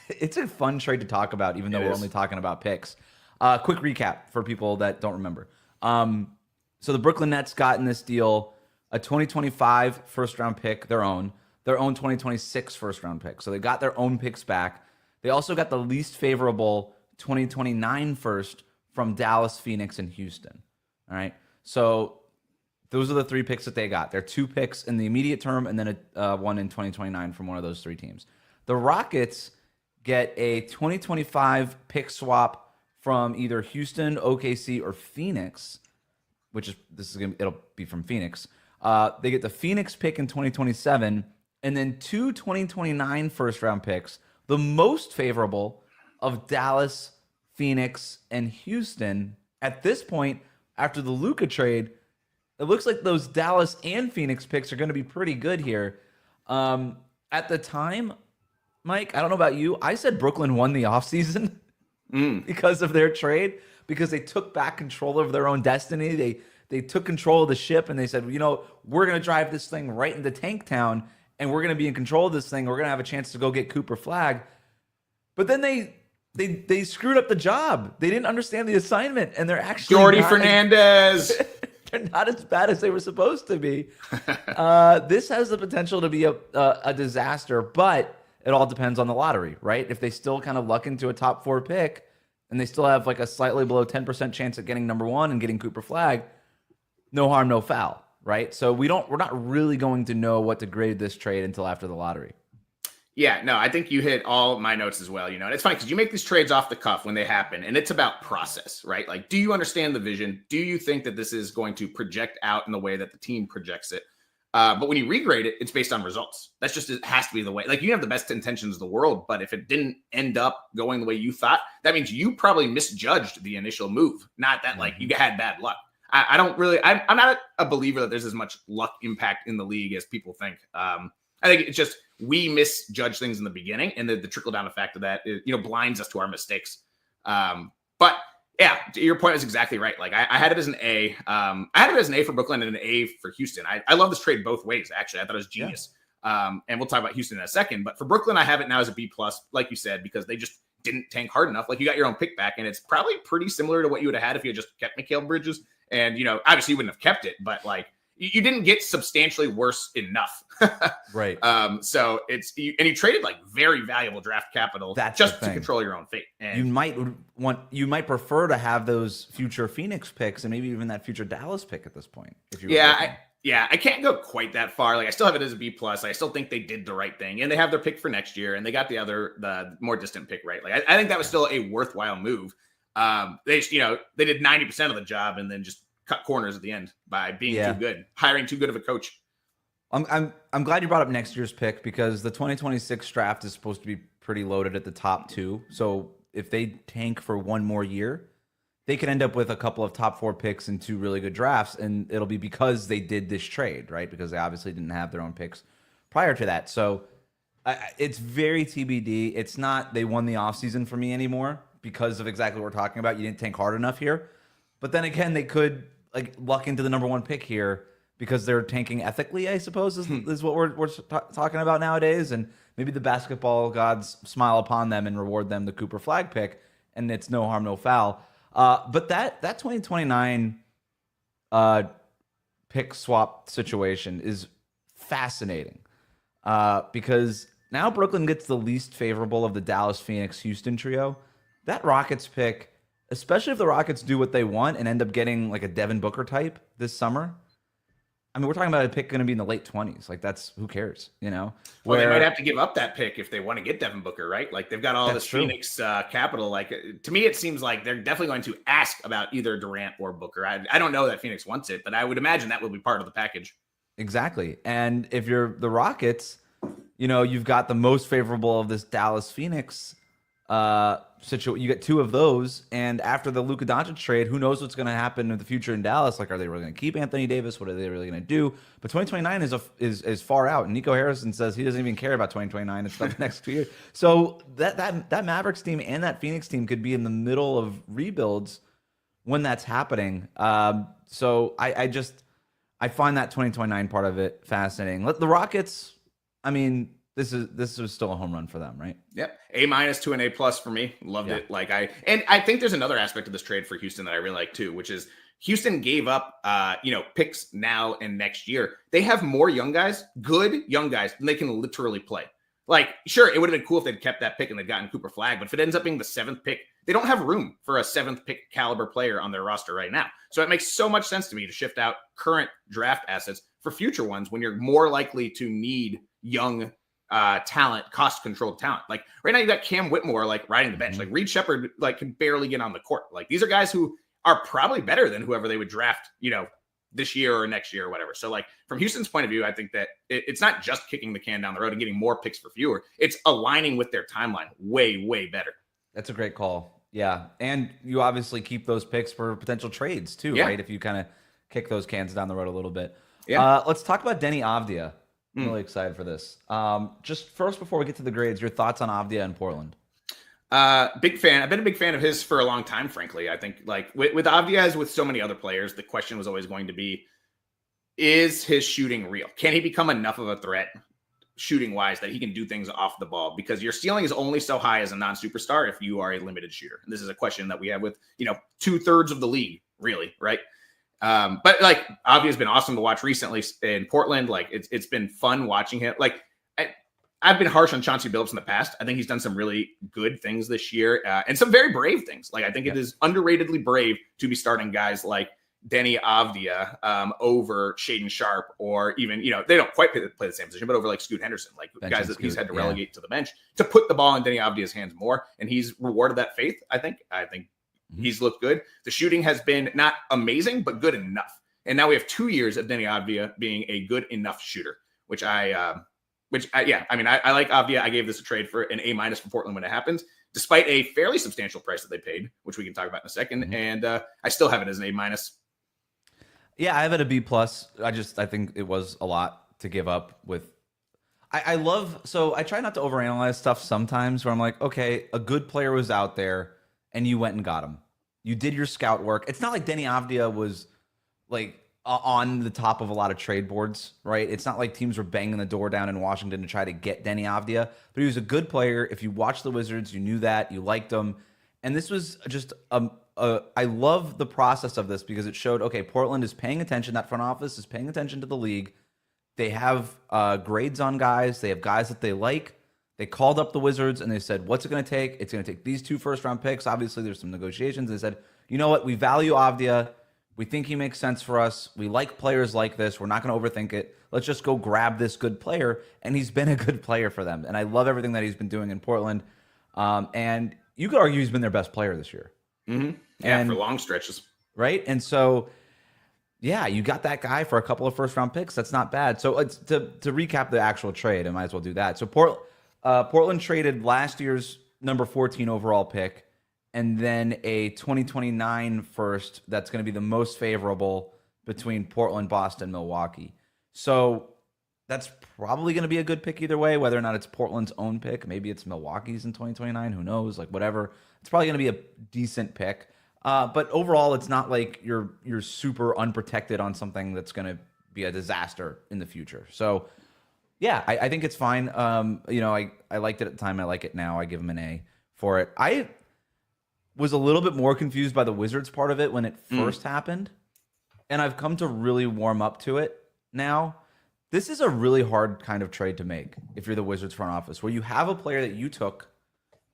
It's a fun trade to talk about, even though we're only talking about picks. Quick recap for people that don't remember. So the Brooklyn Nets got in this deal a 2025 first-round pick, their own 2026 first-round pick. So they got their own picks back. They also got the least favorable 2029 first from Dallas, Phoenix, and Houston. All right. So those are the 3 picks that they got. They're 2 picks in the immediate term and then one in 2029 from one of those 3 teams. The Rockets get a 2025 pick swap from either Houston, OKC, or Phoenix, it'll be from Phoenix. They get the Phoenix pick in 2027 and then 2 2029 first-round picks, the most favorable of Dallas, Phoenix, and Houston. At this point, after the Luka trade, it looks like those Dallas and Phoenix picks are going to be pretty good here. At the time, Mike, I don't know about you, I said Brooklyn won the offseason because of their trade, because they took back control of their own destiny. They took control of the ship, and they said, we're going to drive this thing right into Tank Town, and we're going to be in control of this thing. We're going to have a chance to go get Cooper Flag. But then they screwed up the job. They didn't understand the assignment, and they're actually Jordy Fernandez. they're not as bad as they were supposed to be. This has the potential to be a disaster, but it all depends on the lottery, right? If they still kind of luck into a top 4 pick and they still have like a slightly below 10% chance at getting number 1 and getting Cooper Flag, no harm, no foul, right? So we're not really going to know what to grade this trade until after the lottery. Yeah, no, I think you hit all my notes as well. And it's funny because you make these trades off the cuff when they happen, and it's about process, right? Like, do you understand the vision? Do you think that this is going to project out in the way that the team projects it? But when you regrade it, it's based on results. That's just, it has to be the way. Like, you have the best intentions of the world, but if it didn't end up going the way you thought, that means you probably misjudged the initial move. Not that like you had bad luck. I'm not a believer that there's as much luck impact in the league as people think. I think it's just we misjudge things in the beginning, and the trickle down effect of that is, blinds us to our mistakes. But yeah, your point is exactly right. Like I had it as an A. I had it as an A for Brooklyn and an A for Houston. I love this trade both ways. Actually, I thought it was genius. Yeah. And we'll talk about Houston in a second. But for Brooklyn, I have it now as a B plus, like you said, because they just didn't tank hard enough. Like you got your own pick back, and it's probably pretty similar to what you would have had if you had just kept Mikal Bridges. And obviously you wouldn't have kept it, but like you didn't get substantially worse enough. Right. So you traded like very valuable draft capital just to control your own fate. And you might prefer to have those future Phoenix picks and maybe even that future Dallas pick at this point. If you I can't go quite that far. Like I still have it as a B plus. I still think they did the right thing, and they have their pick for next year, and they got the more distant pick right. Like I think that was still a worthwhile move. They did 90% of the job and then just cut corners at the end by being too good, hiring too good of a coach. I'm glad you brought up next year's pick because the 2026 draft is supposed to be pretty loaded at the top 2. So if they tank for one more year, they could end up with a couple of top 4 picks and 2 really good drafts, and it'll be because they did this trade, right? Because they obviously didn't have their own picks prior to that. So it's very TBD. It's not they won the offseason for me anymore because of exactly what we're talking about. You didn't tank hard enough here. But then again, they could like luck into the number 1 pick here because they're tanking ethically, I suppose, is what we're talking about nowadays. And maybe the basketball gods smile upon them and reward them the Cooper Flag pick, and it's no harm, no foul. But that 2029 pick swap situation is fascinating because now Brooklyn gets the least favorable of the Dallas, Phoenix, Houston trio. That Rockets pick, especially if the Rockets do what they want and end up getting like a Devin Booker type this summer. I mean, we're talking about a pick going to be in the late 20s. Like, that's who cares, Well, they might have to give up that pick if they want to get Devin Booker, right? Like, they've got all this Phoenix capital. Like, to me, it seems like they're definitely going to ask about either Durant or Booker. I don't know that Phoenix wants it, but I would imagine that will be part of the package. Exactly. And if you're the Rockets, you've got the most favorable of this Dallas Phoenix situation. You get 2 of those, and after the Luka Doncic trade, who knows what's going to happen in the future in Dallas? Like, are they really going to keep Anthony Davis? What are they really going to do? But 2029 is far out. And Nico Harrison says he doesn't even care about 2029. It's the next 2 years. So that Mavericks team and that Phoenix team could be in the middle of rebuilds when that's happening. So I find that 2029 part of it fascinating. The Rockets, I mean, this is still a home run for them, right? Yep. A- to an A+ for me. Loved it. I think there's another aspect of this trade for Houston that I really like too, which is Houston gave up picks now and next year. They have more young guys, good young guys, than they can literally play. Like, sure, it would have been cool if they'd kept that pick and they'd gotten Cooper Flag, but if it ends up being the 7th pick, they don't have room for a 7th pick caliber player on their roster right now. So it makes so much sense to me to shift out current draft assets for future ones when you're more likely to need young talent, cost-controlled talent. Like right now, you got Cam Whitmore like riding the bench. Like Reed Shepherd like can barely get on the court. Like these are guys who are probably better than whoever they would draft, this year or next year or whatever. So like from Houston's point of view, I think that it's not just kicking the can down the road and getting more picks for fewer. It's aligning with their timeline way, way better. That's a great call. Yeah, and you obviously keep those picks for potential trades too, right? If you kind of kick those cans down the road a little bit. Yeah. Let's talk about Deni Avdija. I'm really excited for this. Just first, before we get to the grades, your thoughts on Avdija in Portland? Big fan. I've been a big fan of his for a long time, frankly. I think like with Avdija, as with so many other players, the question was always going to be, is his shooting real? Can he become enough of a threat shooting wise that he can do things off the ball? Because your ceiling is only so high as a non-superstar if you are a limited shooter. And this is a question that we have with, 2/3 of the league, really, right? But like Avdija's been awesome to watch recently in Portland. Like it's been fun watching him. Like I've been harsh on Chauncey Billups in the past. I think he's done some really good things this year and some very brave things. Like I think it is underratedly brave to be starting guys like Deni Avdija over Shaedon Sharpe, or even, they don't quite play the same position, but over like Scoot Henderson, like guys that he's had to relegate to the bench to put the ball in Deni Avdija's hands more. And he's rewarded that faith. I think he's looked good. The shooting has been not amazing, but good enough. And now we have 2 years of Deni Avdija being a good enough shooter, which I like Avdija. I gave this a trade for an A- for Portland when it happened, despite a fairly substantial price that they paid, which we can talk about in a second. And I still have it as an A-. Yeah, I have it a B+. I think it was a lot to give up with. I try not to overanalyze stuff sometimes where I'm like, okay, a good player was out there and you went and got him. You did your scout work. It's not like Deni Avdija was like on the top of a lot of trade boards, right? It's not like teams were banging the door down in Washington to try to get Deni Avdija, but he was a good player. If you watched the Wizards, you knew that, you liked him. And this was just I love the process of this because it showed, okay, Portland is paying attention. That front office is paying attention to the league. They have grades on guys. They have guys that they like. They called up the Wizards and they said, what's it going to take? It's going to take these 2 first-round picks. Obviously, there's some negotiations. They said, you know what? We value Avdija. We think he makes sense for us. We like players like this. We're not going to overthink it. Let's just go grab this good player. And he's been a good player for them. And I love everything that he's been doing in Portland. And you could argue he's been their best player this year. Mm-hmm. Yeah, for long stretches. Right? And so, yeah, you got that guy for a couple of first-round picks. That's not bad. So to recap the actual trade, I might as well do that. So Portland traded last year's number 14 overall pick and then a 2029 first that's going to be the most favorable between Portland, Boston, Milwaukee. So that's probably going to be a good pick either way, whether or not it's Portland's own pick. Maybe it's Milwaukee's in 2029. Who knows? Like, whatever. It's probably going to be a decent pick. But overall, it's not like you're super unprotected on something that's going to be a disaster in the future. So, yeah, I think it's fine. I liked it at the time. I like it now. I give him an A for it. I was a little bit more confused by the Wizards part of it when it first happened, and I've come to really warm up to it now. This is a really hard kind of trade to make if you're the Wizards front office, where you have a player that you took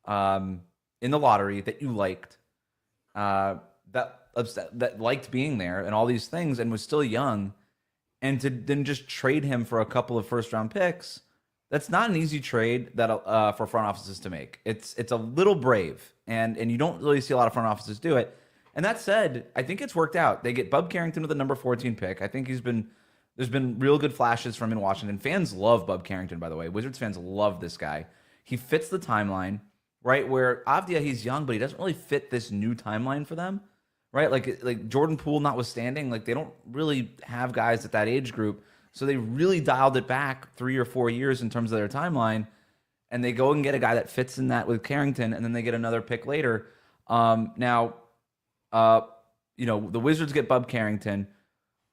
in the lottery that you liked, that liked being there and all these things and was still young, and to then just trade him for a couple of first-round picks. That's not an easy trade that for front offices to make. It's a little brave, and you don't really see a lot of front offices do it. And that said, I think it's worked out. They get Bub Carrington with the number 14 pick. I think there's been real good flashes from him in Washington. Fans love Bub Carrington, by the way. Wizards fans love this guy. He fits the timeline, right? Where Avdija, he's young, but he doesn't really fit this new timeline for them, right? Like Jordan Poole notwithstanding, like they don't really have guys at that age group. So they really dialed it back 3 or 4 years in terms of their timeline. And they go and get a guy that fits in that with Carrington, and then they get another pick later. The Wizards get Bub Carrington.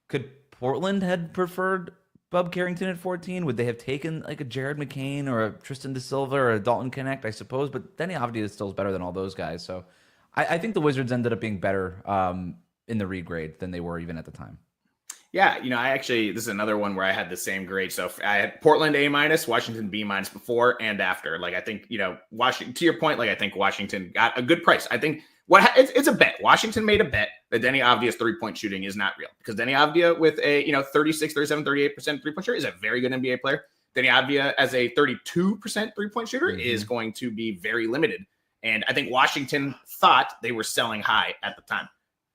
Could Portland had preferred Bub Carrington at 14? Would they have taken like a Jared McCain or a Tristan Da Silva or a Dalton Connect, I suppose? But Deni Avdija still is better than all those guys. So I think the Wizards ended up being better in the regrade than they were even at the time. Yeah, this is another one where I had the same grade. So I had Portland A-, Washington B- before and after. Like, I think, Washington, to your point, like, I think Washington got a good price. I think it's a bet. Washington made a bet that Deni Avdija's 3-point shooting is not real, because Deni Avdija with a, 36, 37, 38% 3-point shooter is a very good NBA player. Deni Avdija as a 32% 3-point shooter is going to be very limited. And I think Washington thought they were selling high at the time.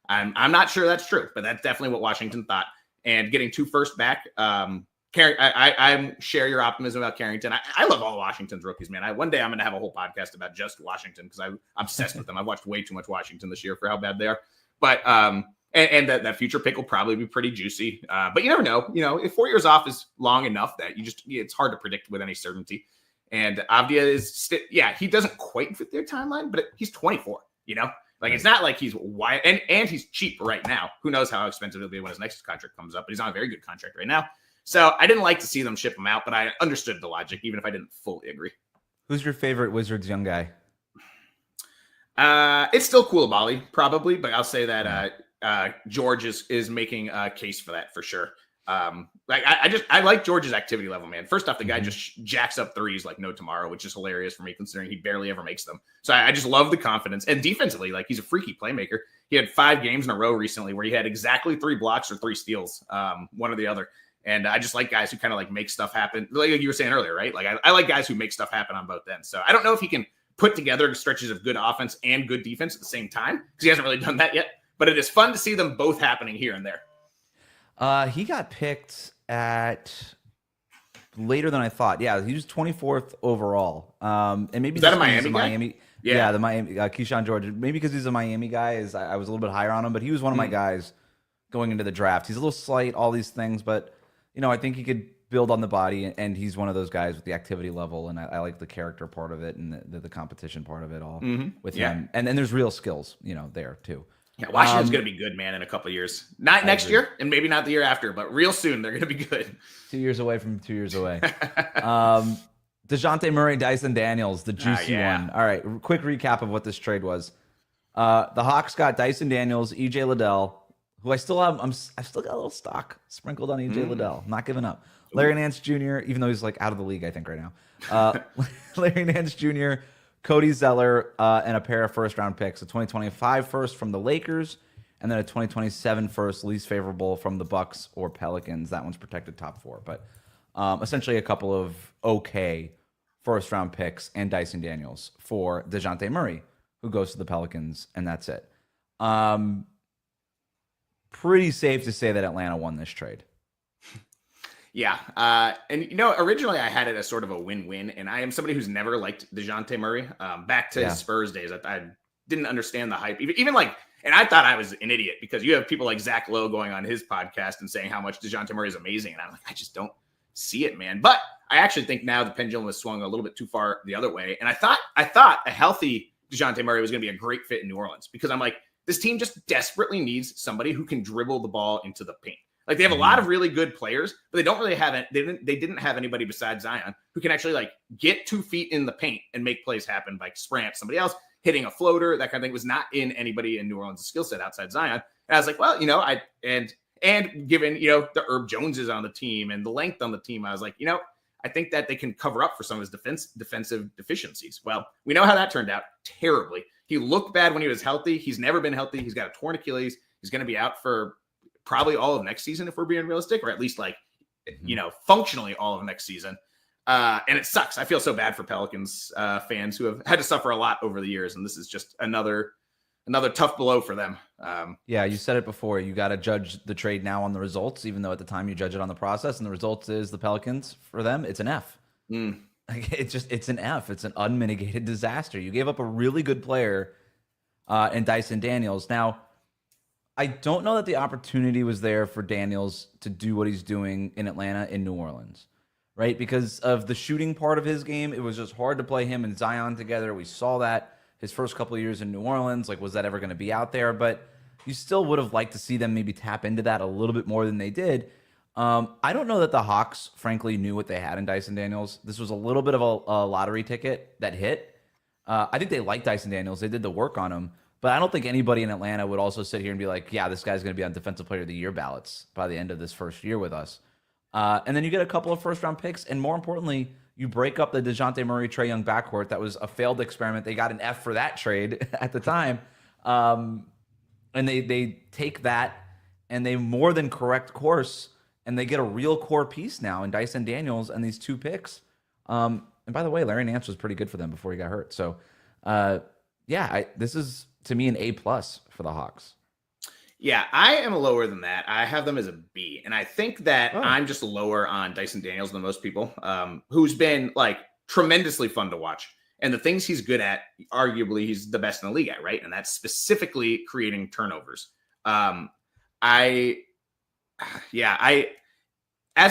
I'm not sure that's true, but that's definitely what Washington thought. And getting 2 first back, I share your optimism about Carrington. I love all Washington's rookies, man. One day I'm going to have a whole podcast about just Washington because I'm obsessed with them. I've watched way too much Washington this year for how bad they are. But and that future pick will probably be pretty juicy. But you never know. If 4 years off is long enough that it's hard to predict with any certainty. And Avdija is he doesn't quite fit their timeline, but he's 24. It's not like he's wide, and he's cheap right now. Who knows how expensive it'll be when his next contract comes up, but he's on a very good contract right now. So I didn't like to see them ship him out, but I understood the logic, even if I didn't fully agree. Who's your favorite Wizards young guy? It's still Koulibaly, probably, but I'll say that George is making a case for that for sure. I like George's activity level, man. First off, the guy just jacks up threes like no tomorrow, which is hilarious for me considering he barely ever makes them. So I just love the confidence. And defensively, like, he's a freaky playmaker. He had 5 games in a row recently where he had exactly 3 blocks or 3 steals, one or the other. And I just like guys who kind of like make stuff happen. Like you were saying earlier, right? Like I like guys who make stuff happen on both ends. So I don't know if he can put together stretches of good offense and good defense at the same time, because he hasn't really done that yet. But it is fun to see them both happening here and there. He got picked at later than I thought. Yeah, he was 24th overall. And maybe is that a Miami guy? Yeah, the Miami Keyshawn George. Maybe because he's a Miami guy, I was a little bit higher on him, but he was one of my guys going into the draft. He's a little slight, all these things, but I think he could build on the body, and he's one of those guys with the activity level, and I like the character part of it and the competition part of it all with him. And then there's real skills, there too. Yeah, Washington's going to be good, man, in a couple of years. Not next year, and maybe not the year after, but real soon they're going to be good. 2 years away from 2 years away. Dejounte Murray, Dyson Daniels, the juicy one. All right, quick recap of what this trade was. The Hawks got Dyson Daniels, EJ Liddell, who I still have. I've still got a little stock sprinkled on EJ Liddell. I'm not giving up. Larry Nance Jr., even though he's like out of the league, I think right now. Larry Nance Jr., Cody Zeller, and a pair of first-round picks, a 2025 first from the Lakers, and then a 2027 first, least favorable from the Bucks or Pelicans. That one's protected top 4, but essentially a couple of okay first-round picks and Dyson Daniels for Dejounte Murray, who goes to the Pelicans, and that's it. Pretty safe to say that Atlanta won this trade. Yeah. And, originally I had it as sort of a win-win, and I am somebody who's never liked Dejounte Murray. Back to his Spurs days, I didn't understand the hype. Even like, and I thought I was an idiot because you have people like Zach Lowe going on his podcast and saying how much Dejounte Murray is amazing. And I'm like, I just don't see it, man. But I actually think now the pendulum has swung a little bit too far the other way. And I thought a healthy Dejounte Murray was going to be a great fit in New Orleans, because I'm like, this team just desperately needs somebody who can dribble the ball into the paint. Like, they have a lot of really good players, but they don't really have it. They didn't have anybody besides Zion who can actually like get 2 feet in the paint and make plays happen, like spraying at somebody else, hitting a floater, that kind of thing. Was not in anybody in New Orleans' skill set outside Zion. And I was like, well, and given, the Herb Joneses on the team and the length on the team, I was like, I think that they can cover up for some of his defensive deficiencies. Well, we know how that turned out terribly. He looked bad when he was healthy. He's never been healthy. He's got a torn Achilles. He's going to be out for probably all of next season, if we're being realistic, or at least like, functionally all of next season. And it sucks. I feel so bad for Pelicans fans who have had to suffer a lot over the years. And this is just another tough blow for them. Yeah, you said it before. You got to judge the trade now on the results, even though at the time you judge it on the process. And the results is the Pelicans, for them, it's an F. Like, it's an F. It's an unmitigated disaster. You gave up a really good player in Dyson Daniels. Now, I don't know that the opportunity was there for Daniels to do what he's doing in Atlanta, in New Orleans, right? Because of the shooting part of his game, it was just hard to play him and Zion together. We saw that his first couple of years in New Orleans. Like, was that ever going to be out there? But you still would have liked to see them maybe tap into that a little bit more than they did. I don't know that the Hawks, frankly, knew what they had in Dyson Daniels. This was a little bit of a lottery ticket that hit. I think they liked Dyson Daniels. They did the work on him. But I don't think anybody in Atlanta would also sit here and be like, yeah, this guy's going to be on Defensive Player of the Year ballots by the end of this first year with us. And then you get a couple of first-round picks. And more importantly, you break up the Dejounte Murray, Trae Young backcourt. That was a failed experiment. They got an F for that trade at the time. And they take that and they more than correct course, and they get a real core piece now in Dyson Daniels and these 2 picks. And by the way, Larry Nance was pretty good for them before he got hurt. So, this is, to me, an A+ for the Hawks. Yeah, I am lower than that. I have them as a B. And I think that I'm just lower on Dyson Daniels than most people, who's been like tremendously fun to watch. And the things he's good at, arguably, he's the best in the league at, right? And that's specifically creating turnovers. As the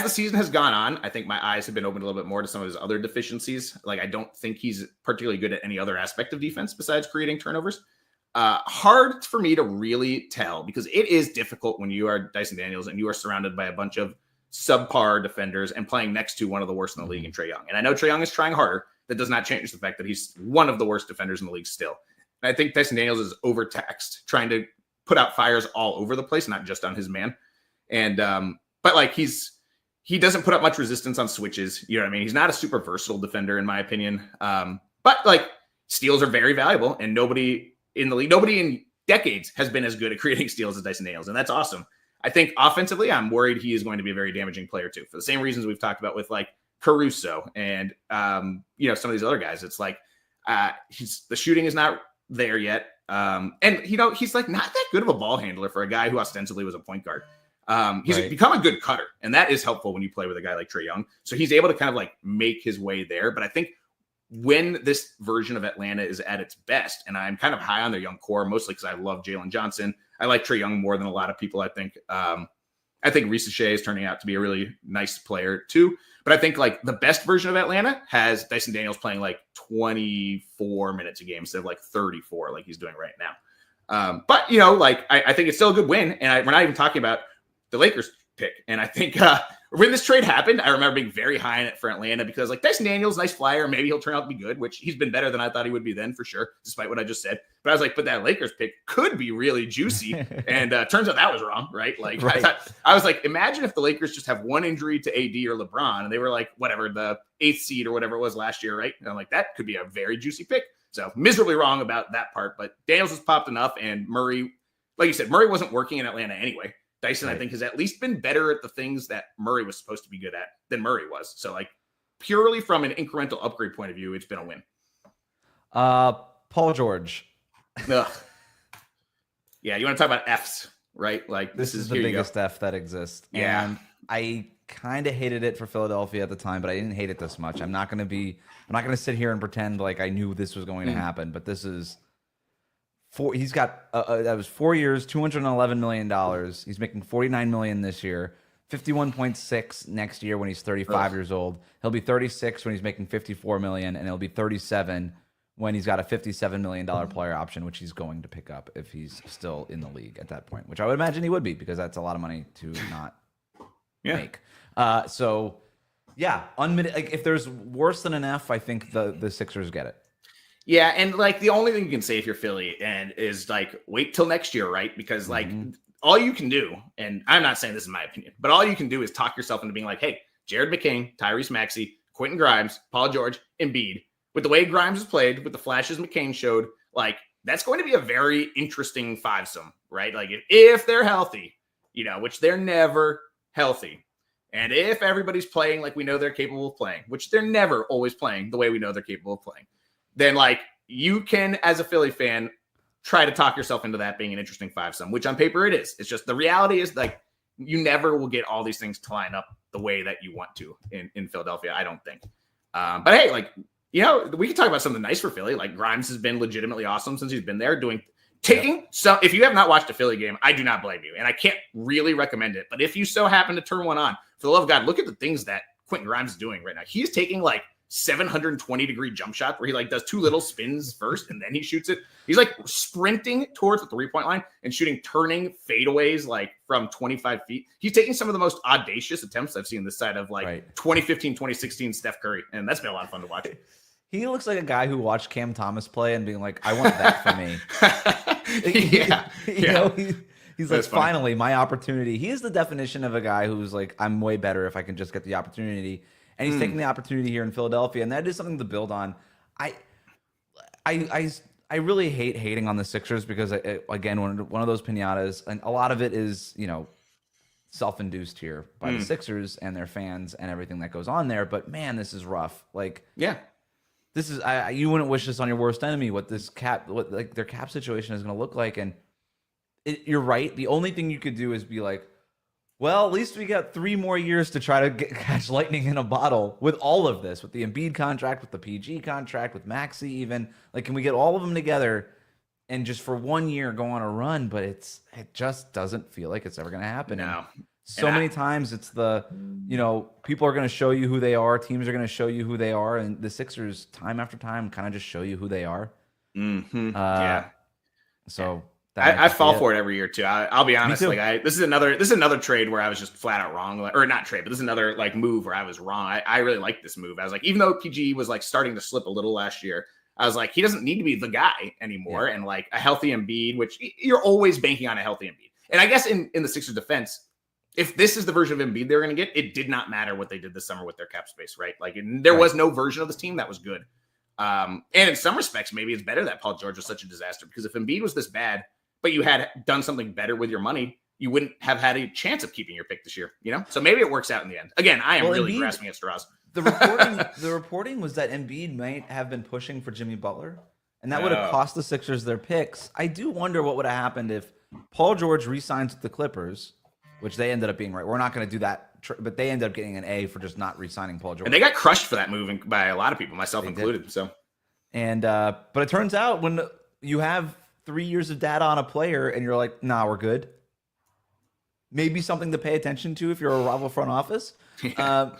season has gone on, I think my eyes have been opened a little bit more to some of his other deficiencies. Like, I don't think he's particularly good at any other aspect of defense besides creating turnovers. Hard for me to really tell, because it is difficult when you are Dyson Daniels and you are surrounded by a bunch of subpar defenders and playing next to one of the worst in the league in Trae Young. And I know Trae Young is trying harder. That does not change the fact that he's one of the worst defenders in the league still. And I think Dyson Daniels is overtaxed trying to put out fires all over the place, not just on his man. And but like he doesn't put up much resistance on switches. You know what I mean? He's not a super versatile defender in my opinion. But like steals are very valuable, and nobody in the league, nobody in decades has been as good at creating steals as Dyson Daniels, and that's awesome. I think offensively, I'm worried he is going to be a very damaging player too, for the same reasons we've talked about with like Caruso and you know, some of these other guys. It's like the shooting is not there yet, and you know, he's like not that good of a ball handler for a guy who ostensibly was a point guard. He's become a good cutter, and that is helpful when you play with a guy like Trae Young. So he's able to kind of like make his way there. But I think when this version of Atlanta is at its best, and I'm kind of high on their young core, mostly because I love Jalen Johnson. I like Trae Young more than a lot of people. I think Reese Shea is turning out to be a really nice player too. But I think like the best version of Atlanta has Dyson Daniels playing like 24 minutes a game instead of like 34 like he's doing right now. But you know, like I think it's still a good win, and we're not even talking about the Lakers pick. And I think when this trade happened, I remember being very high in it for Atlanta because like Dyson Daniels, nice flyer. Maybe he'll turn out to be good, which he's been better than I thought he would be then for sure, despite what I just said. But I was like, but that Lakers pick could be really juicy. And turns out that was wrong, right? Like I was like, imagine if the Lakers just have one injury to AD or LeBron and they were like, whatever, the 8th seed or whatever it was last year, right? And I'm like, that could be a very juicy pick. So miserably wrong about that part, but Daniels has popped enough, and Murray, like you said, Murray wasn't working in Atlanta anyway. Dyson, I think, has at least been better at the things that Murray was supposed to be good at than Murray was. So, like, purely from an incremental upgrade point of view, it's been a win. Paul George. Ugh. Yeah, you want to talk about Fs, right? Like, this is the biggest F that exists. Yeah. And I kind of hated it for Philadelphia at the time, but I didn't hate it this much. I'm not going to sit here and pretend like I knew this was going to happen, but this is... He's got that was 4 years, $211 million. He's making $49 million this year, 51.6 next year when he's 35 years old. He'll be 36 when he's making $54 million, and he'll be 37 when he's got a $57 million player option, which he's going to pick up if he's still in the league at that point, which I would imagine he would be because that's a lot of money to not make. So, yeah, like if there's worse than an F, I think the Sixers get it. Yeah, and like the only thing you can say if you're Philly and is like wait till next year, right? Because like all you can do, and I'm not saying this is my opinion, but all you can do is talk yourself into being like, hey, Jared McCain, Tyrese Maxey, Quentin Grimes, Paul George, Embiid. With the way Grimes has played, with the flashes McCain showed, like that's going to be a very interesting fivesome, right? Like if they're healthy, you know, which they're never healthy. And if everybody's playing like we know they're capable of playing, which they're never always playing the way we know they're capable of playing, then like you can, as a Philly fan, try to talk yourself into that being an interesting fivesome, which on paper it is. It's just the reality is like you never will get all these things to line up the way that you want to in Philadelphia, I don't think. But hey, like, you know, we can talk about something nice for Philly. Like Grimes has been legitimately awesome since he's been there taking some. If you have not watched a Philly game, I do not blame you. And I can't really recommend it. But if you so happen to turn one on, for the love of God, look at the things that Quentin Grimes is doing right now. He's taking like 720-degree jump shot where he like does two little spins first and then he shoots it. He's like sprinting towards the 3-point line and shooting turning fadeaways like from 25 feet. He's taking some of the most audacious attempts I've seen this side of like 2015, 2016 Steph Curry. And that's been a lot of fun to watch. He looks like a guy who watched Cam Thomas play and being like, I want that for me. You know, he's like, finally, my opportunity. He is the definition of a guy who's like, I'm way better if I can just get the opportunity. And he's taking the opportunity here in Philadelphia, and that is something to build on. I really hate hating on the Sixers because, again, one of those piñatas, and a lot of it is, you know, self-induced here by the Sixers and their fans and everything that goes on there. But man, this is rough. Like, this is you wouldn't wish this on your worst enemy. What their cap situation is going to look like, and you're right. The only thing you could do is be like, well, at least we got 3 more years to try to catch lightning in a bottle with all of this, with the Embiid contract, with the PG contract, with Maxey even. Like, can we get all of them together and just for 1 year go on a run? But it just doesn't feel like it's ever going to happen. No. So many times it's you know, people are going to show you who they are. Teams are going to show you who they are. And the Sixers, time after time, kind of just show you who they are. So... I fall for it every year too. I'll be honest. Like this is another trade where I was just flat out wrong, or not trade, but this is another like move where I was wrong. I really like this move. I was like, even though PG was like starting to slip a little last year, I was like, he doesn't need to be the guy anymore. And like a healthy Embiid, which you're always banking on a healthy Embiid. And I guess in the Sixers defense, if this is the version of Embiid they were going to get, it did not matter what they did this summer with their cap space, right? Like there was no version of this team that was good. And in some respects, maybe it's better that Paul George was such a disaster, because if Embiid was this bad, but you had done something better with your money, you wouldn't have had a chance of keeping your pick this year, So maybe it works out in the end. Again, I am really grasping at straws. The reporting was that Embiid might have been pushing for Jimmy Butler, and that would have cost the Sixers their picks. I do wonder what would have happened if Paul George re-signs with the Clippers, which they ended up being right. We're not going to do that, but they ended up getting an A for just not re-signing Paul George. And they got crushed for that move by a lot of people, myself included. So, and but it turns out when you have 3 years of data on a player and you're like, nah, we're good. Maybe something to pay attention to if you're a rival front office. But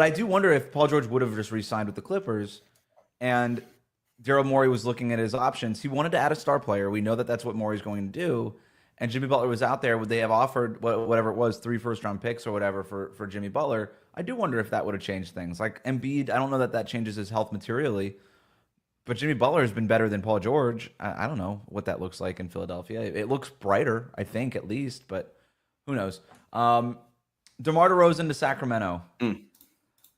I do wonder if Paul George would have just re-signed with the Clippers, and Daryl Morey was looking at his options. He wanted to add a star player. We know that that's what Morey's going to do. And Jimmy Butler was out there. Would they have offered whatever it was, 3 first-round picks or whatever for Jimmy Butler? I do wonder if that would have changed things. Like Embiid, I don't know that changes his health materially, but Jimmy Butler has been better than Paul George. I don't know what that looks like in Philadelphia. It looks brighter, I think, at least, but who knows? DeMar DeRozan to Sacramento.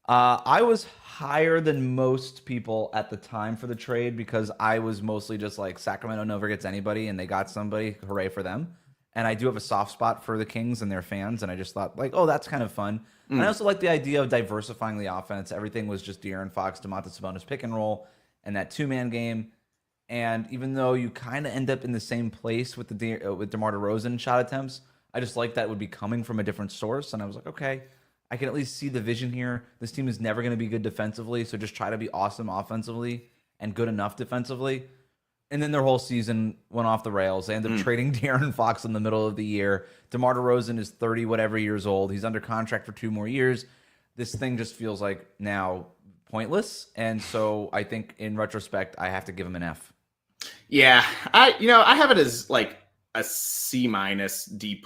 I was higher than most people at the time for the trade because I was mostly just like, Sacramento never gets anybody and they got somebody. Hooray for them. And I do have a soft spot for the Kings and their fans. And I just thought, like, oh, that's kind of fun. And I also like the idea of diversifying the offense. Everything was just De'Aaron Fox, Domantas Sabonis pick and roll and that 2-man game. And even though you kind of end up in the same place with with DeMar DeRozan shot attempts, I just like that would be coming from a different source. And I was like, okay, I can at least see the vision here. This team is never going to be good defensively, so just try to be awesome offensively and good enough defensively. And then their whole season went off the rails. They ended up trading De'Aaron Fox in the middle of the year. DeMar DeRozan is 30 whatever years old. He's under contract for 2 more years. This thing just feels like now pointless. And so I think in retrospect, I have to give him an F. Yeah, I have it as like a C-, D+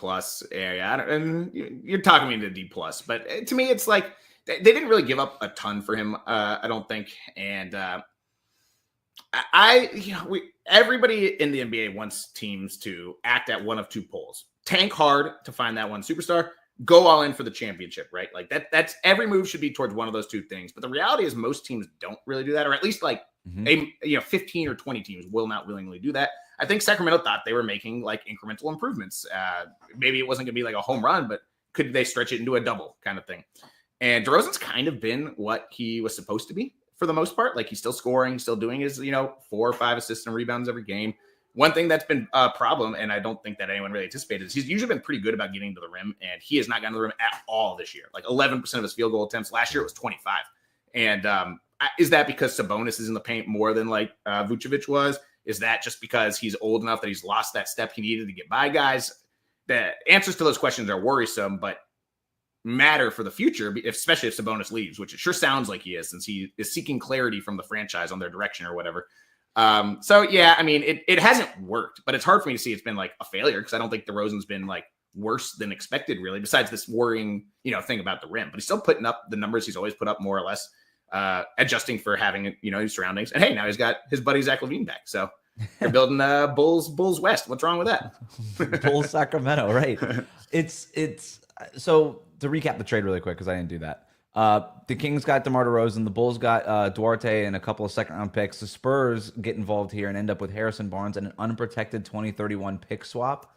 area. And you're talking me into D+, but to me, it's like they didn't really give up a ton for him, I don't think. And everybody in the NBA wants teams to act at one of 2 poles: tank hard to find that one superstar, go all in for the championship, right? Like that's every move should be towards one of those 2 things. But the reality is most teams don't really do that, or at least like 15 or 20 teams will not willingly do that. I think Sacramento thought they were making like incremental improvements. Maybe it wasn't going to be like a home run, but could they stretch it into a double kind of thing? And DeRozan's kind of been what he was supposed to be for the most part. Like he's still scoring, still doing his 4 or 5 assists and rebounds every game. One thing that's been a problem, and I don't think that anyone really anticipated, is he's usually been pretty good about getting to the rim, and he has not gotten to the rim at all this year. Like 11% of his field goal attempts. Last year it was 25. And is that because Sabonis is in the paint more than like Vucevic was? Is that just because he's old enough that he's lost that step he needed to get by guys? The answers to those questions are worrisome, but matter for the future, especially if Sabonis leaves, which it sure sounds like he is, since he is seeking clarity from the franchise on their direction or whatever. So yeah, I mean, it hasn't worked, but it's hard for me to see it's been like a failure, because I don't think DeRozan's been like worse than expected, really, besides this worrying, thing about the rim. But he's still putting up the numbers he's always put up, more or less, adjusting for having, his surroundings. And hey, now he's got his buddy Zach LaVine back. So they're building Bulls West. What's wrong with that? Bulls Sacramento, right? It's so to recap the trade really quick, because I didn't do that. The Kings got DeMar DeRozan. The Bulls got Duarte and a couple of second-round picks. The Spurs get involved here and end up with Harrison Barnes and an unprotected 2031 pick swap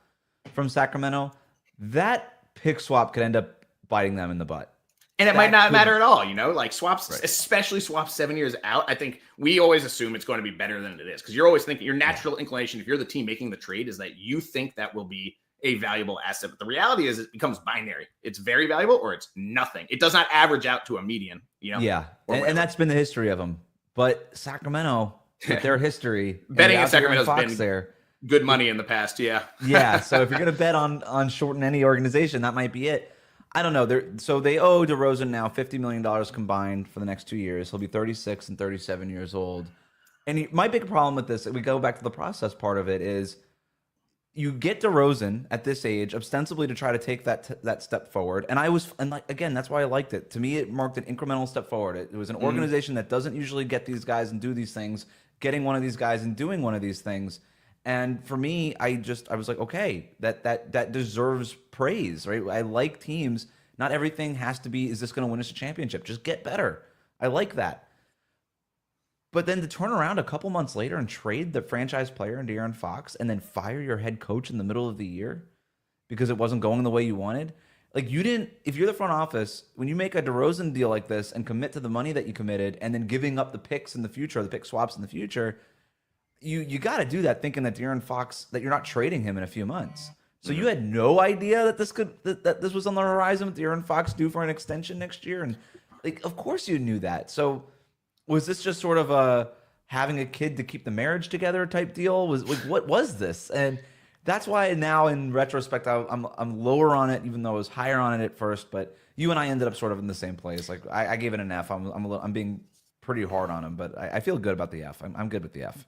from Sacramento. That pick swap could end up biting them in the butt. And it might not matter at all, like swaps, right. Especially swaps 7 years out. I think we always assume it's going to be better than it is, because you're always thinking your natural inclination, if you're the team making the trade, is that you think that will be a valuable asset. But the reality is it becomes binary. It's very valuable or it's nothing. It does not average out to a median, Yeah. And that's been the history of them. But Sacramento, with their history, betting in Sacramento's been there, good money in the past. Yeah. Yeah. So if you're going to bet on shorting any organization, that might be it. I don't know. They owe DeRozan now $50 million combined for the next 2 years. He'll be 36 and 37 years old. And my big problem with this, we go back to the process part of it, is you get DeRozan at this age, ostensibly to try to take that step forward. And like, again, that's why I liked it. To me, it marked an incremental step forward. It was an organization that doesn't usually get these guys and do these things, getting one of these guys and doing one of these things. And for me, I was like, okay, that deserves praise, right? I like teams. Not everything has to be, is this going to win us a championship? Just get better. I like that. But then to turn around a couple months later and trade the franchise player in De'Aaron Fox and then fire your head coach in the middle of the year because it wasn't going the way you wanted. Like, you didn't, if you're the front office, when you make a DeRozan deal like this and commit to the money that you committed and then giving up the picks in the future, the pick swaps in the future, you got to do that thinking that De'Aaron Fox, that you're not trading him in a few months. So you had no idea that that this was on the horizon with De'Aaron Fox due for an extension next year. And like, of course you knew that. So was this just sort of a having a kid to keep the marriage together type deal? Was like, what was this? And that's why now in retrospect, I'm lower on it, even though I was higher on it at first. But you and I ended up sort of in the same place. Like I gave it an F. I'm being pretty hard on him, but I feel good about the F. I'm good with the F.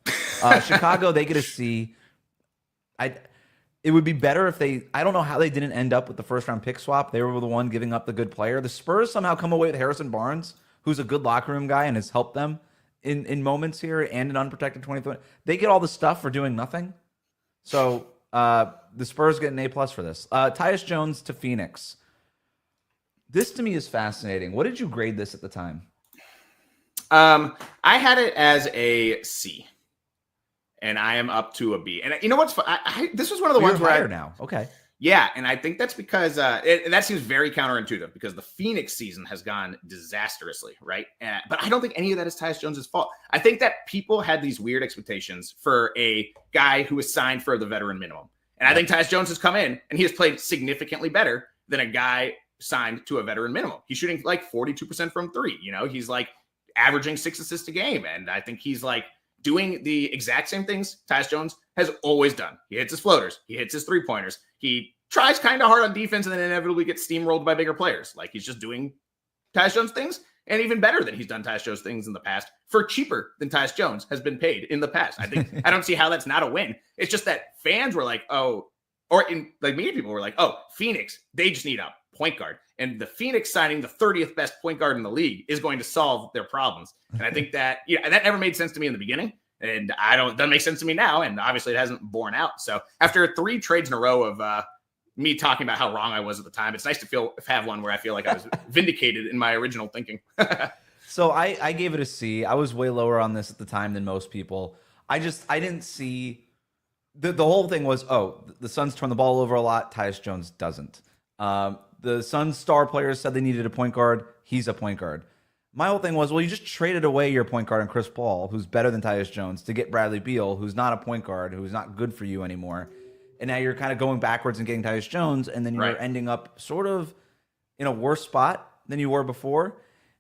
Chicago, they get a C. It would be better if I don't know how they didn't end up with the first round pick swap. They were the one giving up the good player. The Spurs somehow come away with Harrison Barnes, who's a good locker room guy and has helped them in moments here, and an unprotected 23. They get all the stuff for doing nothing. So the Spurs get an A+ for this. Tyus Jones to Phoenix. This to me is fascinating. What did you grade this at the time? I had it as a C. And I am up to a B. And you know what's fun? This was one of the ones where now. Okay. Yeah, and I think that's because that seems very counterintuitive because the Phoenix season has gone disastrously, right? But I don't think any of that is Tyus Jones' fault. I think that people had these weird expectations for a guy who was signed for the veteran minimum. And I think Tyus Jones has come in and he has played significantly better than a guy signed to a veteran minimum. He's shooting like 42% from three. You know, he's like averaging 6 assists a game. And I think he's like doing the exact same things Tyus Jones has always done. He hits his floaters. He hits his three-pointers. He tries kind of hard on defense and then inevitably gets steamrolled by bigger players. Like, he's just doing Tyus Jones things, and even better than he's done Tyus Jones things in the past for cheaper than Tyus Jones has been paid in the past. I think I don't see how that's not a win. It's just that fans were like, oh, or in like media people were like, oh, Phoenix, they just need a point guard. And the Phoenix signing the 30th best point guard in the league is going to solve their problems. And I think that, yeah, that never made sense to me in the beginning. And that makes sense to me now. And obviously it hasn't borne out. So after 3 trades in a row of me talking about how wrong I was at the time, it's nice to have one where I feel like I was vindicated in my original thinking. So I gave it a C. I was way lower on this at the time than most people. I didn't see the whole thing was, oh, the Suns turn the ball over a lot. Tyus Jones doesn't. The Suns star players said they needed a point guard. He's a point guard. My whole thing was, well, you just traded away your point guard in Chris Paul, who's better than Tyus Jones, to get Bradley Beal, who's not a point guard, who's not good for you anymore. And now you're kind of going backwards and getting Tyus Jones, and then you're ending up sort of in a worse spot than you were before.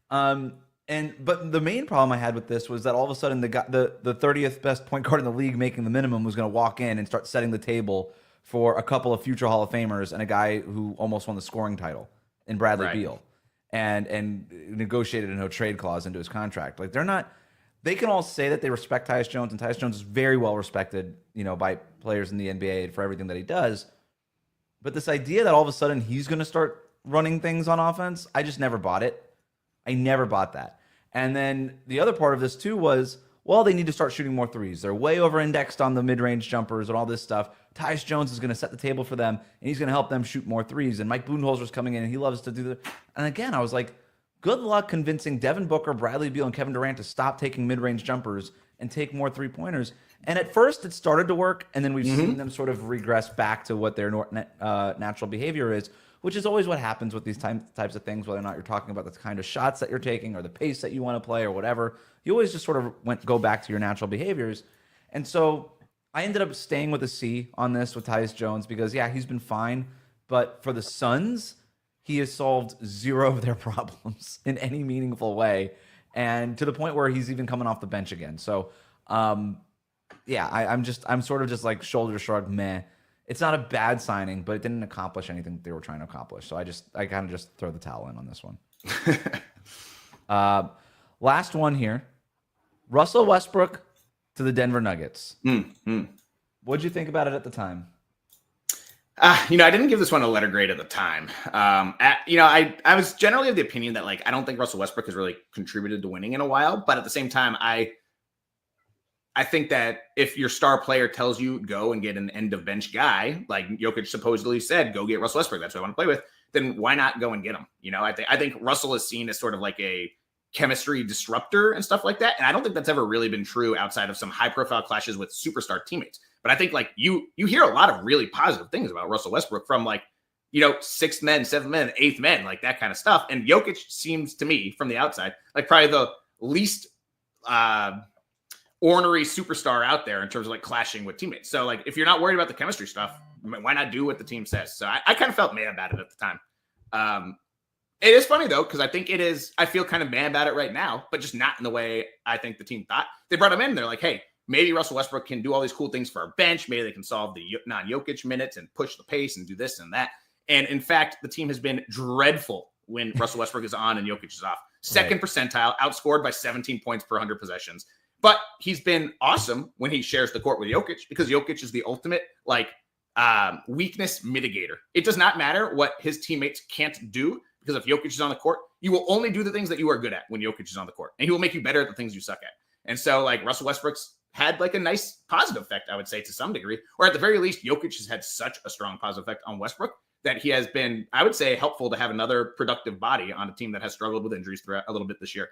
But the main problem I had with this was that all of a sudden the 30th best point guard in the league making the minimum was going to walk in and start setting the table for a couple of future Hall of Famers and a guy who almost won the scoring title in Bradley Beal. And negotiated a no trade clause into his contract. Like, they can all say that they respect Tyus Jones, and Tyus Jones is very well respected, by players in the NBA for everything that he does. But this idea that all of a sudden he's going to start running things on offense, I just never bought it. I never bought that. And then the other part of this too was, well, they need to start shooting more threes. They're way over indexed on the mid-range jumpers and all this stuff. Tyus Jones is going to set the table for them, and he's going to help them shoot more threes. And Mike Budenholzer's coming in, and he loves to do that. And again, I was like, good luck convincing Devin Booker, Bradley Beal, and Kevin Durant to stop taking mid-range jumpers and take more three-pointers. And at first, it started to work, and then we've seen them sort of regress back to what their natural behavior is, which is always what happens with these types of things, whether or not you're talking about the kind of shots that you're taking or the pace that you want to play or whatever. You always just sort of go back to your natural behaviors. And so I ended up staying with a C on this with Tyus Jones because, yeah, he's been fine. But for the Suns, he has solved 0 of their problems in any meaningful way. And to the point where he's even coming off the bench again. So, yeah, I'm sort of just like shoulder shrug, meh. It's not a bad signing, but it didn't accomplish anything they were trying to accomplish. So I kind of just throw the towel in on this one. Last one here. Russell Westbrook to the Denver Nuggets. What'd you think about it at the time? I didn't give this one a letter grade at the time. I was generally of the opinion that I don't think Russell Westbrook has really contributed to winning in a while, but at the same time, I think that if your star player tells you go and get an end of bench guy, like Jokic supposedly said, go get Russell Westbrook, that's what I want to play with, then why not go and get him? I think Russell is seen as sort of like a chemistry disruptor and stuff like that. And I don't think that's ever really been true outside of some high profile clashes with superstar teammates. But I think you hear a lot of really positive things about Russell Westbrook from sixth men, seventh men, eighth men, like that kind of stuff. And Jokic seems to me from the outside like probably the least ornery superstar out there in terms of clashing with teammates. So if you're not worried about the chemistry stuff, why not do what the team says? So I kind of felt mad about it at the time. It is funny though, because I feel kind of mad about it right now, but just not in the way I think the team thought. They brought him in. They're like, hey, maybe Russell Westbrook can do all these cool things for our bench. Maybe they can solve the non-Jokic minutes and push the pace and do this and that. And in fact, the team has been dreadful when Russell Westbrook is on and Jokic is off. Second percentile, outscored by 17 points per 100 possessions. But he's been awesome when he shares the court with Jokic because Jokic is the ultimate weakness mitigator. It does not matter what his teammates can't do because if Jokic is on the court, you will only do the things that you are good at when Jokic is on the court. And he will make you better at the things you suck at. And so Russell Westbrook's had a nice positive effect, I would say, to some degree, or at the very least, Jokic has had such a strong positive effect on Westbrook that he has been, I would say, helpful to have another productive body on a team that has struggled with injuries throughout a little bit this year.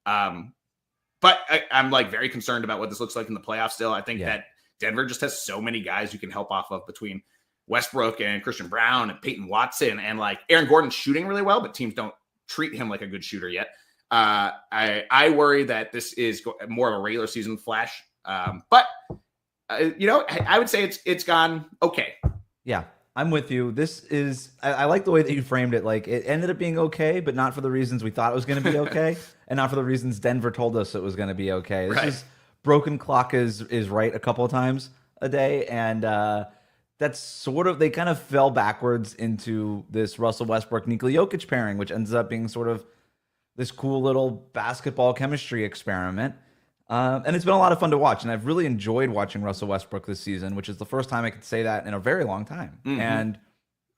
But I'm very concerned about what this looks like in the playoffs still. I think that Denver just has so many guys you can help off of between Westbrook and Christian Brown and Peyton Watson and Aaron Gordon's shooting really well, but teams don't treat him like a good shooter yet. I worry that this is more of a regular season flash. But I would say it's gone okay. Yeah, I'm with you. This is, I like the way that you framed it. It ended up being okay, but not for the reasons we thought it was going to be okay. And not for the reasons Denver told us it was going to be okay. This is broken clock is right a couple of times a day. And that's sort of, they kind of fell backwards into this Russell Westbrook, Nikola Jokic pairing, which ends up being sort of this cool little basketball chemistry experiment. And it's been a lot of fun to watch. And I've really enjoyed watching Russell Westbrook this season, which is the first time I could say that in a very long time. Mm-hmm. And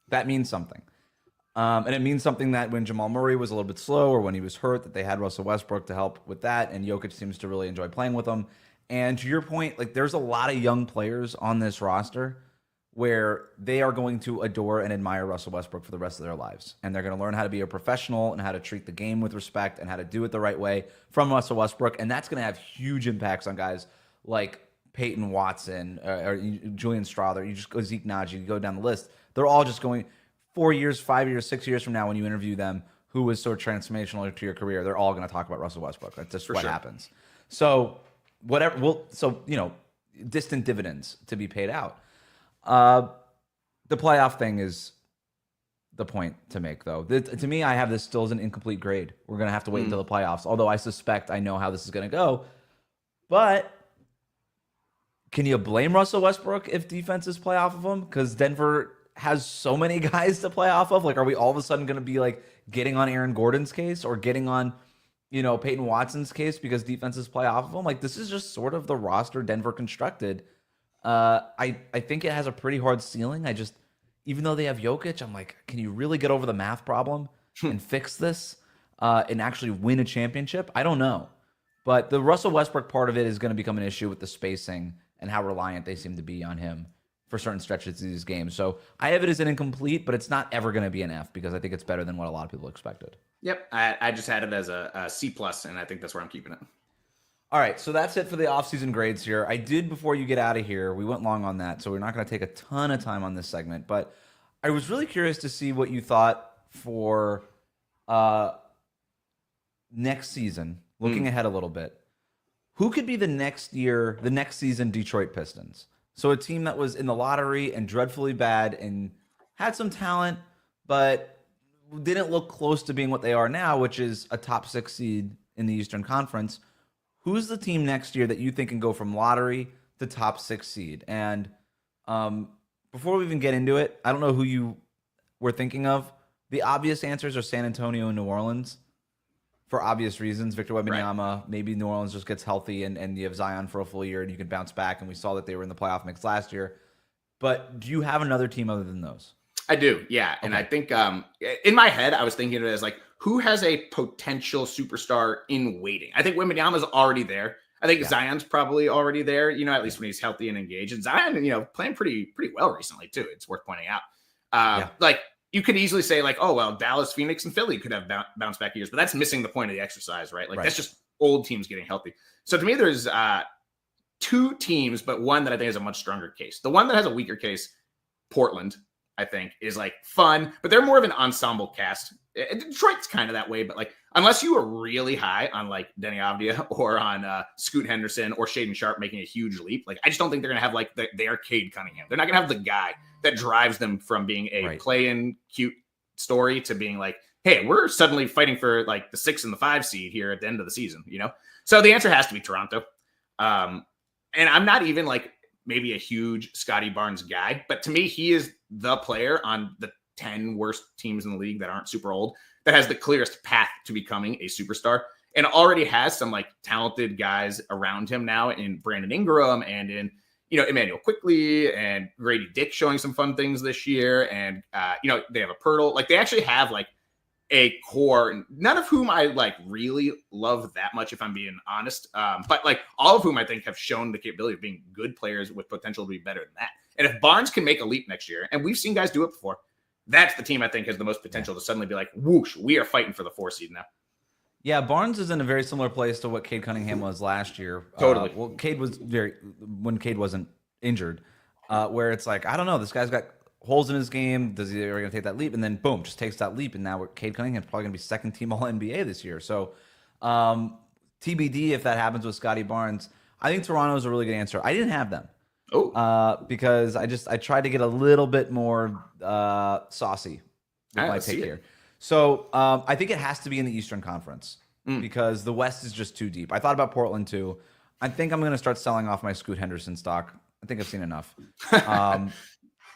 that means something. And it means something that when Jamal Murray was a little bit slow or when he was hurt, that they had Russell Westbrook to help with that. And Jokic seems to really enjoy playing with him. And to your point, there's a lot of young players on this roster where they are going to adore and admire Russell Westbrook for the rest of their lives. And they're going to learn how to be a professional and how to treat the game with respect and how to do it the right way from Russell Westbrook. And that's going to have huge impacts on guys like Peyton Watson or Julian Strawther. You just go Zeke Naji, you go down the list. They're all just going 4 years, 5 years, 6 years from now when you interview them, who was so transformational to your career, they're all going to talk about Russell Westbrook. That's just what happens. So distant dividends to be paid out. The playoff thing is the point to make, though. To me, I have this still as an incomplete grade. We're going to have to wait until the playoffs, although I suspect I know how this is going to go. But can you blame Russell Westbrook if defenses play off of him? Because Denver has so many guys to play off of. Are we all of a sudden going to be getting on Aaron Gordon's case or getting on, Peyton Watson's case because defenses play off of him? This is just sort of the roster Denver constructed. I think it has a pretty hard ceiling. Even though they have Jokic, I'm can you really get over the math problem and fix this and actually win a championship? I don't know. But the Russell Westbrook part of it is going to become an issue with the spacing and how reliant they seem to be on him for certain stretches of these games. So I have it as an incomplete, but it's not ever going to be an F because I think it's better than what a lot of people expected. Yep. I just had it as a C+, and I think that's where I'm keeping it. All right, so that's it for the offseason grades here. I did, before you get out of here, we went long on that, so we're not going to take a ton of time on this segment, but I was really curious to see what you thought for next season, looking ahead a little bit. Who could be the next season Detroit Pistons? So a team that was in the lottery and dreadfully bad and had some talent, but didn't look close to being what they are now, which is a top 6 seed in the Eastern Conference. Who's the team next year that you think can go from lottery to top 6 seed? And before we even get into it, I don't know who you were thinking of. The obvious answers are San Antonio and New Orleans for obvious reasons. Victor Wembanyama, maybe New Orleans just gets healthy and you have Zion for a full year and you can bounce back. And we saw that they were in the playoff mix last year. But do you have another team other than those? I do, yeah. And I think in my head, I was thinking of it as like, who has a potential superstar in waiting? I think Wembanyama's already there. I think Zion's probably already there, at least when he's healthy and engaged. And Zion, playing pretty well recently too. It's worth pointing out. Like you could easily say like, oh, well, Dallas, Phoenix, and Philly could have bounce back years, but that's missing the point of the exercise, right? Like that's just old teams getting healthy. So to me, there's two teams, but one that I think has a much stronger case. The one that has a weaker case, Portland, I think, is like fun, but they're more of an ensemble cast. Detroit's kind of that way, but like unless you are really high on like Deni Avdija or on Scoot Henderson or Shaedon Sharp making a huge leap, like I just don't think they're gonna have like the arcade Cunningham. They're not gonna have the guy that drives them from being a play-in cute story to being like, hey, we're suddenly fighting for like the 6 and the 5 seed here at the end of the season, So the answer has to be Toronto. And I'm not even like maybe a huge Scotty Barnes guy, but to me, he is the player on the 10 worst teams in the league that aren't super old that has the clearest path to becoming a superstar and already has some like talented guys around him now in Brandon Ingram and in, Emmanuel Quickley and Grady Dick showing some fun things this year. And, they have a Pirtle. Like they actually have like a core, none of whom I like really love that much, if I'm being honest. But like all of whom I think have shown the capability of being good players with potential to be better than that. And if Barnes can make a leap next year, and we've seen guys do it before, that's the team I think has the most potential to suddenly be like, whoosh, we are fighting for the 4 seed now. Yeah, Barnes is in a very similar place to what Cade Cunningham was last year. Totally. Well, Cade was when Cade wasn't injured, where it's like, I don't know, this guy's got holes in his game. Does he ever going to take that leap? And then boom, just takes that leap. And now Cade Cunningham's probably going to be second team All NBA this year. So TBD if that happens with Scotty Barnes. I think Toronto is a really good answer. I didn't have them. Because I tried to get a little bit more saucy with my pick here. So I think it has to be in the Eastern Conference because the West is just too deep. I thought about Portland too. I think I'm going to start selling off my Scoot Henderson stock. I think I've seen enough. But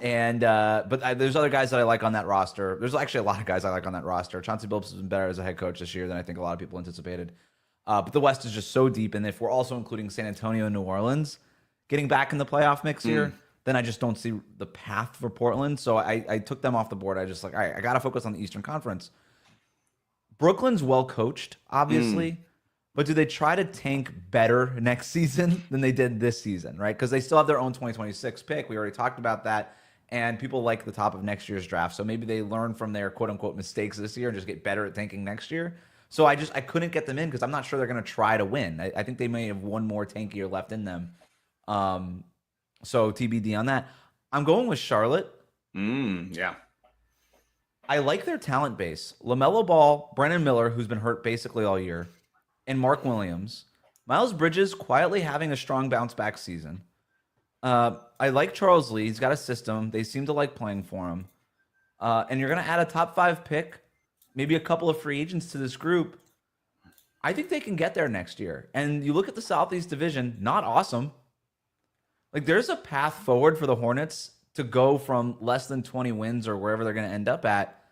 there's other guys that I like on that roster. There's actually a lot of guys I like on that roster. Chauncey Billups has been better as a head coach this year than I think a lot of people anticipated. But the West is just so deep, and if we're also including San Antonio and New Orleans getting back in the playoff mix here, then I just don't see the path for Portland. So I took them off the board. I just like, all right, I got to focus on the Eastern Conference. Brooklyn's well coached, obviously, but do they try to tank better next season than they did this season, right? Because they still have their own 2026 pick. We already talked about that. And people like the top of next year's draft. So maybe they learn from their quote-unquote mistakes this year and just get better at tanking next year. So I couldn't get them in because I'm not sure they're going to try to win. I think they may have one more tank year left in them. So TBD on that. I'm going with Charlotte. Yeah. I like their talent base. LaMelo Ball, Brandon Miller, who's been hurt basically all year, and Mark Williams. Miles Bridges quietly having a strong bounce-back season. I like Charles Lee. He's got a system. They seem to like playing for him. And you're going to add a top 5 pick, maybe a couple of free agents to this group. I think they can get there next year. And you look at the Southeast Division, not awesome. Like there's a path forward for the Hornets to go from less than 20 wins or wherever they're going to end up at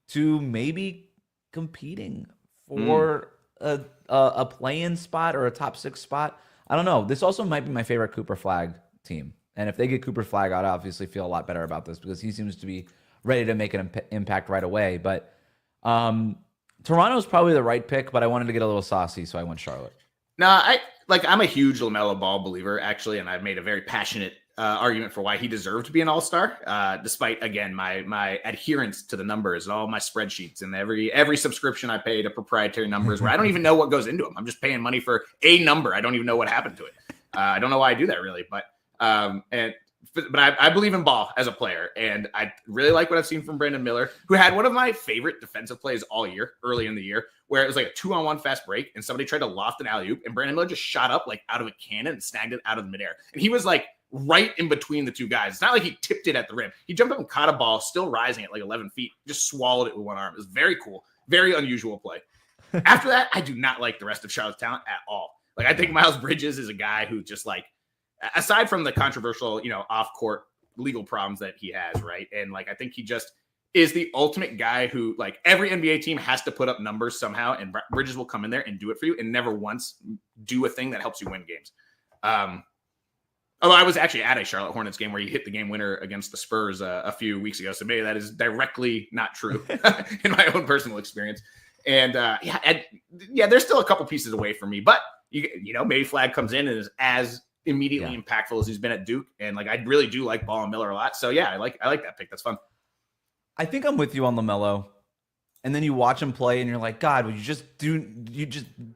to maybe competing for a play-in spot or a top 6 spot. I don't know. This also might be my favorite Cooper Flagg team. And if they get Cooper Flagg, I'd obviously feel a lot better about this because he seems to be ready to make an impact right away. But Toronto's probably the right pick, but I wanted to get a little saucy, so I went Charlotte. No, I'm a huge LaMelo Ball believer, actually, and I've made a very passionate argument for why he deserved to be an all-star, despite, again, my adherence to the numbers and all my spreadsheets and every subscription I pay to proprietary numbers where I don't even know what goes into them. I'm just paying money for a number. I don't even know what happened to it. I don't know why I do that, really, but I believe in Ball as a player, and I really like what I've seen from Brandon Miller, who had one of my favorite defensive plays all year, early in the year, where it was like a 2-on-1 fast break, and somebody tried to loft an alley-oop, and Brandon Miller just shot up like out of a cannon and snagged it out of the midair. And he was like right in between the two guys. It's not like he tipped it at the rim. He jumped up and caught a ball, still rising at like 11 feet, just swallowed it with one arm. It was very cool, very unusual play. After that, I do not like the rest of Charlotte's talent at all. Like I think Miles Bridges is a guy who just like, aside from the controversial, off-court legal problems that he has, right? And like, I think he just is the ultimate guy who, like, every NBA team has to put up numbers somehow, and Bridges will come in there and do it for you and never once do a thing that helps you win games. Although I was actually at a Charlotte Hornets game where he hit the game winner against the Spurs a few weeks ago. So maybe that is directly not true in my own personal experience. And there's still a couple pieces away from me. But, maybe Flag comes in and is as immediately impactful as he's been at Duke. And like, I really do like Ball and Miller a lot. So yeah, I like that pick. That's fun. I think I'm with you on LaMelo. And then you watch him play and you're like, God, would you just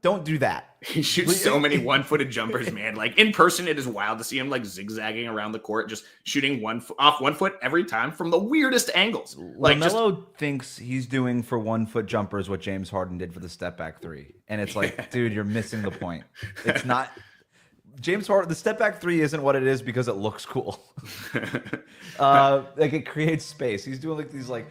don't do that. He shoots so many one-footed jumpers, man. Like in person, it is wild to see him like zigzagging around the court, just shooting off 1 foot every time from the weirdest angles. Like LaMelo thinks he's doing for 1 foot jumpers what James Harden did for the step back three. And it's like, dude, you're missing the point. It's not James Harden. The step back three isn't what it is because it looks cool. Like it creates space. He's doing like these like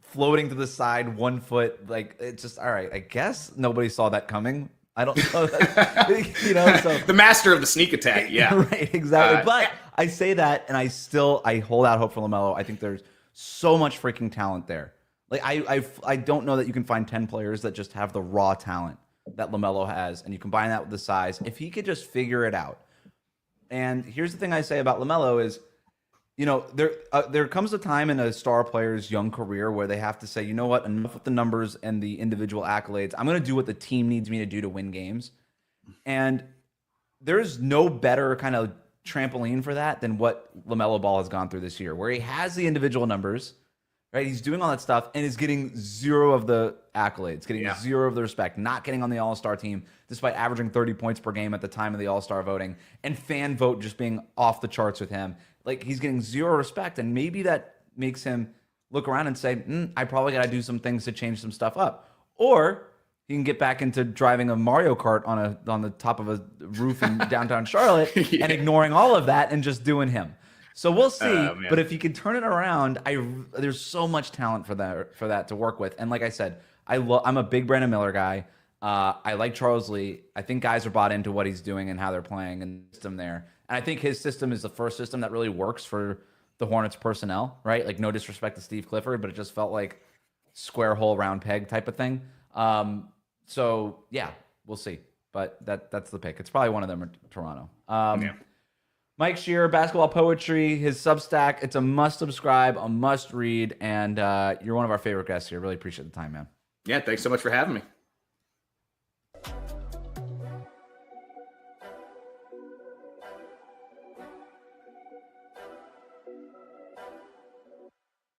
floating to the side, 1 foot, like it's just all right. I guess nobody saw that coming. I don't know. So the master of the sneak attack. Yeah, right, exactly. But I say that, and I hold out hope for LaMelo. I think there's so much freaking talent there. Like I don't know that you can find 10 players that just have the raw talent that LaMelo has, and you combine that with the size. If he could just figure it out. And here's the thing I say about LaMelo is, there comes a time in a star player's young career where they have to say, you know what, enough with the numbers and the individual accolades. I'm going to do what the team needs me to do to win games. And there's no better kind of trampoline for that than what LaMelo Ball has gone through this year, where he has the individual numbers, right? He's doing all that stuff and is getting zero of the accolades, getting zero of the respect, not getting on the All-Star team, despite averaging 30 points per game at the time of the All-Star voting, and fan vote just being off the charts with him. Like, he's getting zero respect, and maybe that makes him look around and say, I probably got to do some things to change some stuff up. Or he can get back into driving a Mario Kart on the top of a roof in downtown Charlotte and ignoring all of that and just doing him. So we'll see. But if he can turn it around, there's so much talent for that to work with. And like I said, I'm a big Brandon Miller guy. I like Charles Lee. I think guys are bought into what he's doing and how they're playing and the system there. And I think his system is the first system that really works for the Hornets personnel, right? Like, no disrespect to Steve Clifford, but it just felt like square hole, round peg type of thing. So, yeah, we'll see. But that's the pick. It's probably one of them or Toronto. Mike Shearer, Basketball Poetry, his Substack. It's a must subscribe, a must read, and you're one of our favorite guests here. Really appreciate the time, man. Yeah, thanks so much for having me.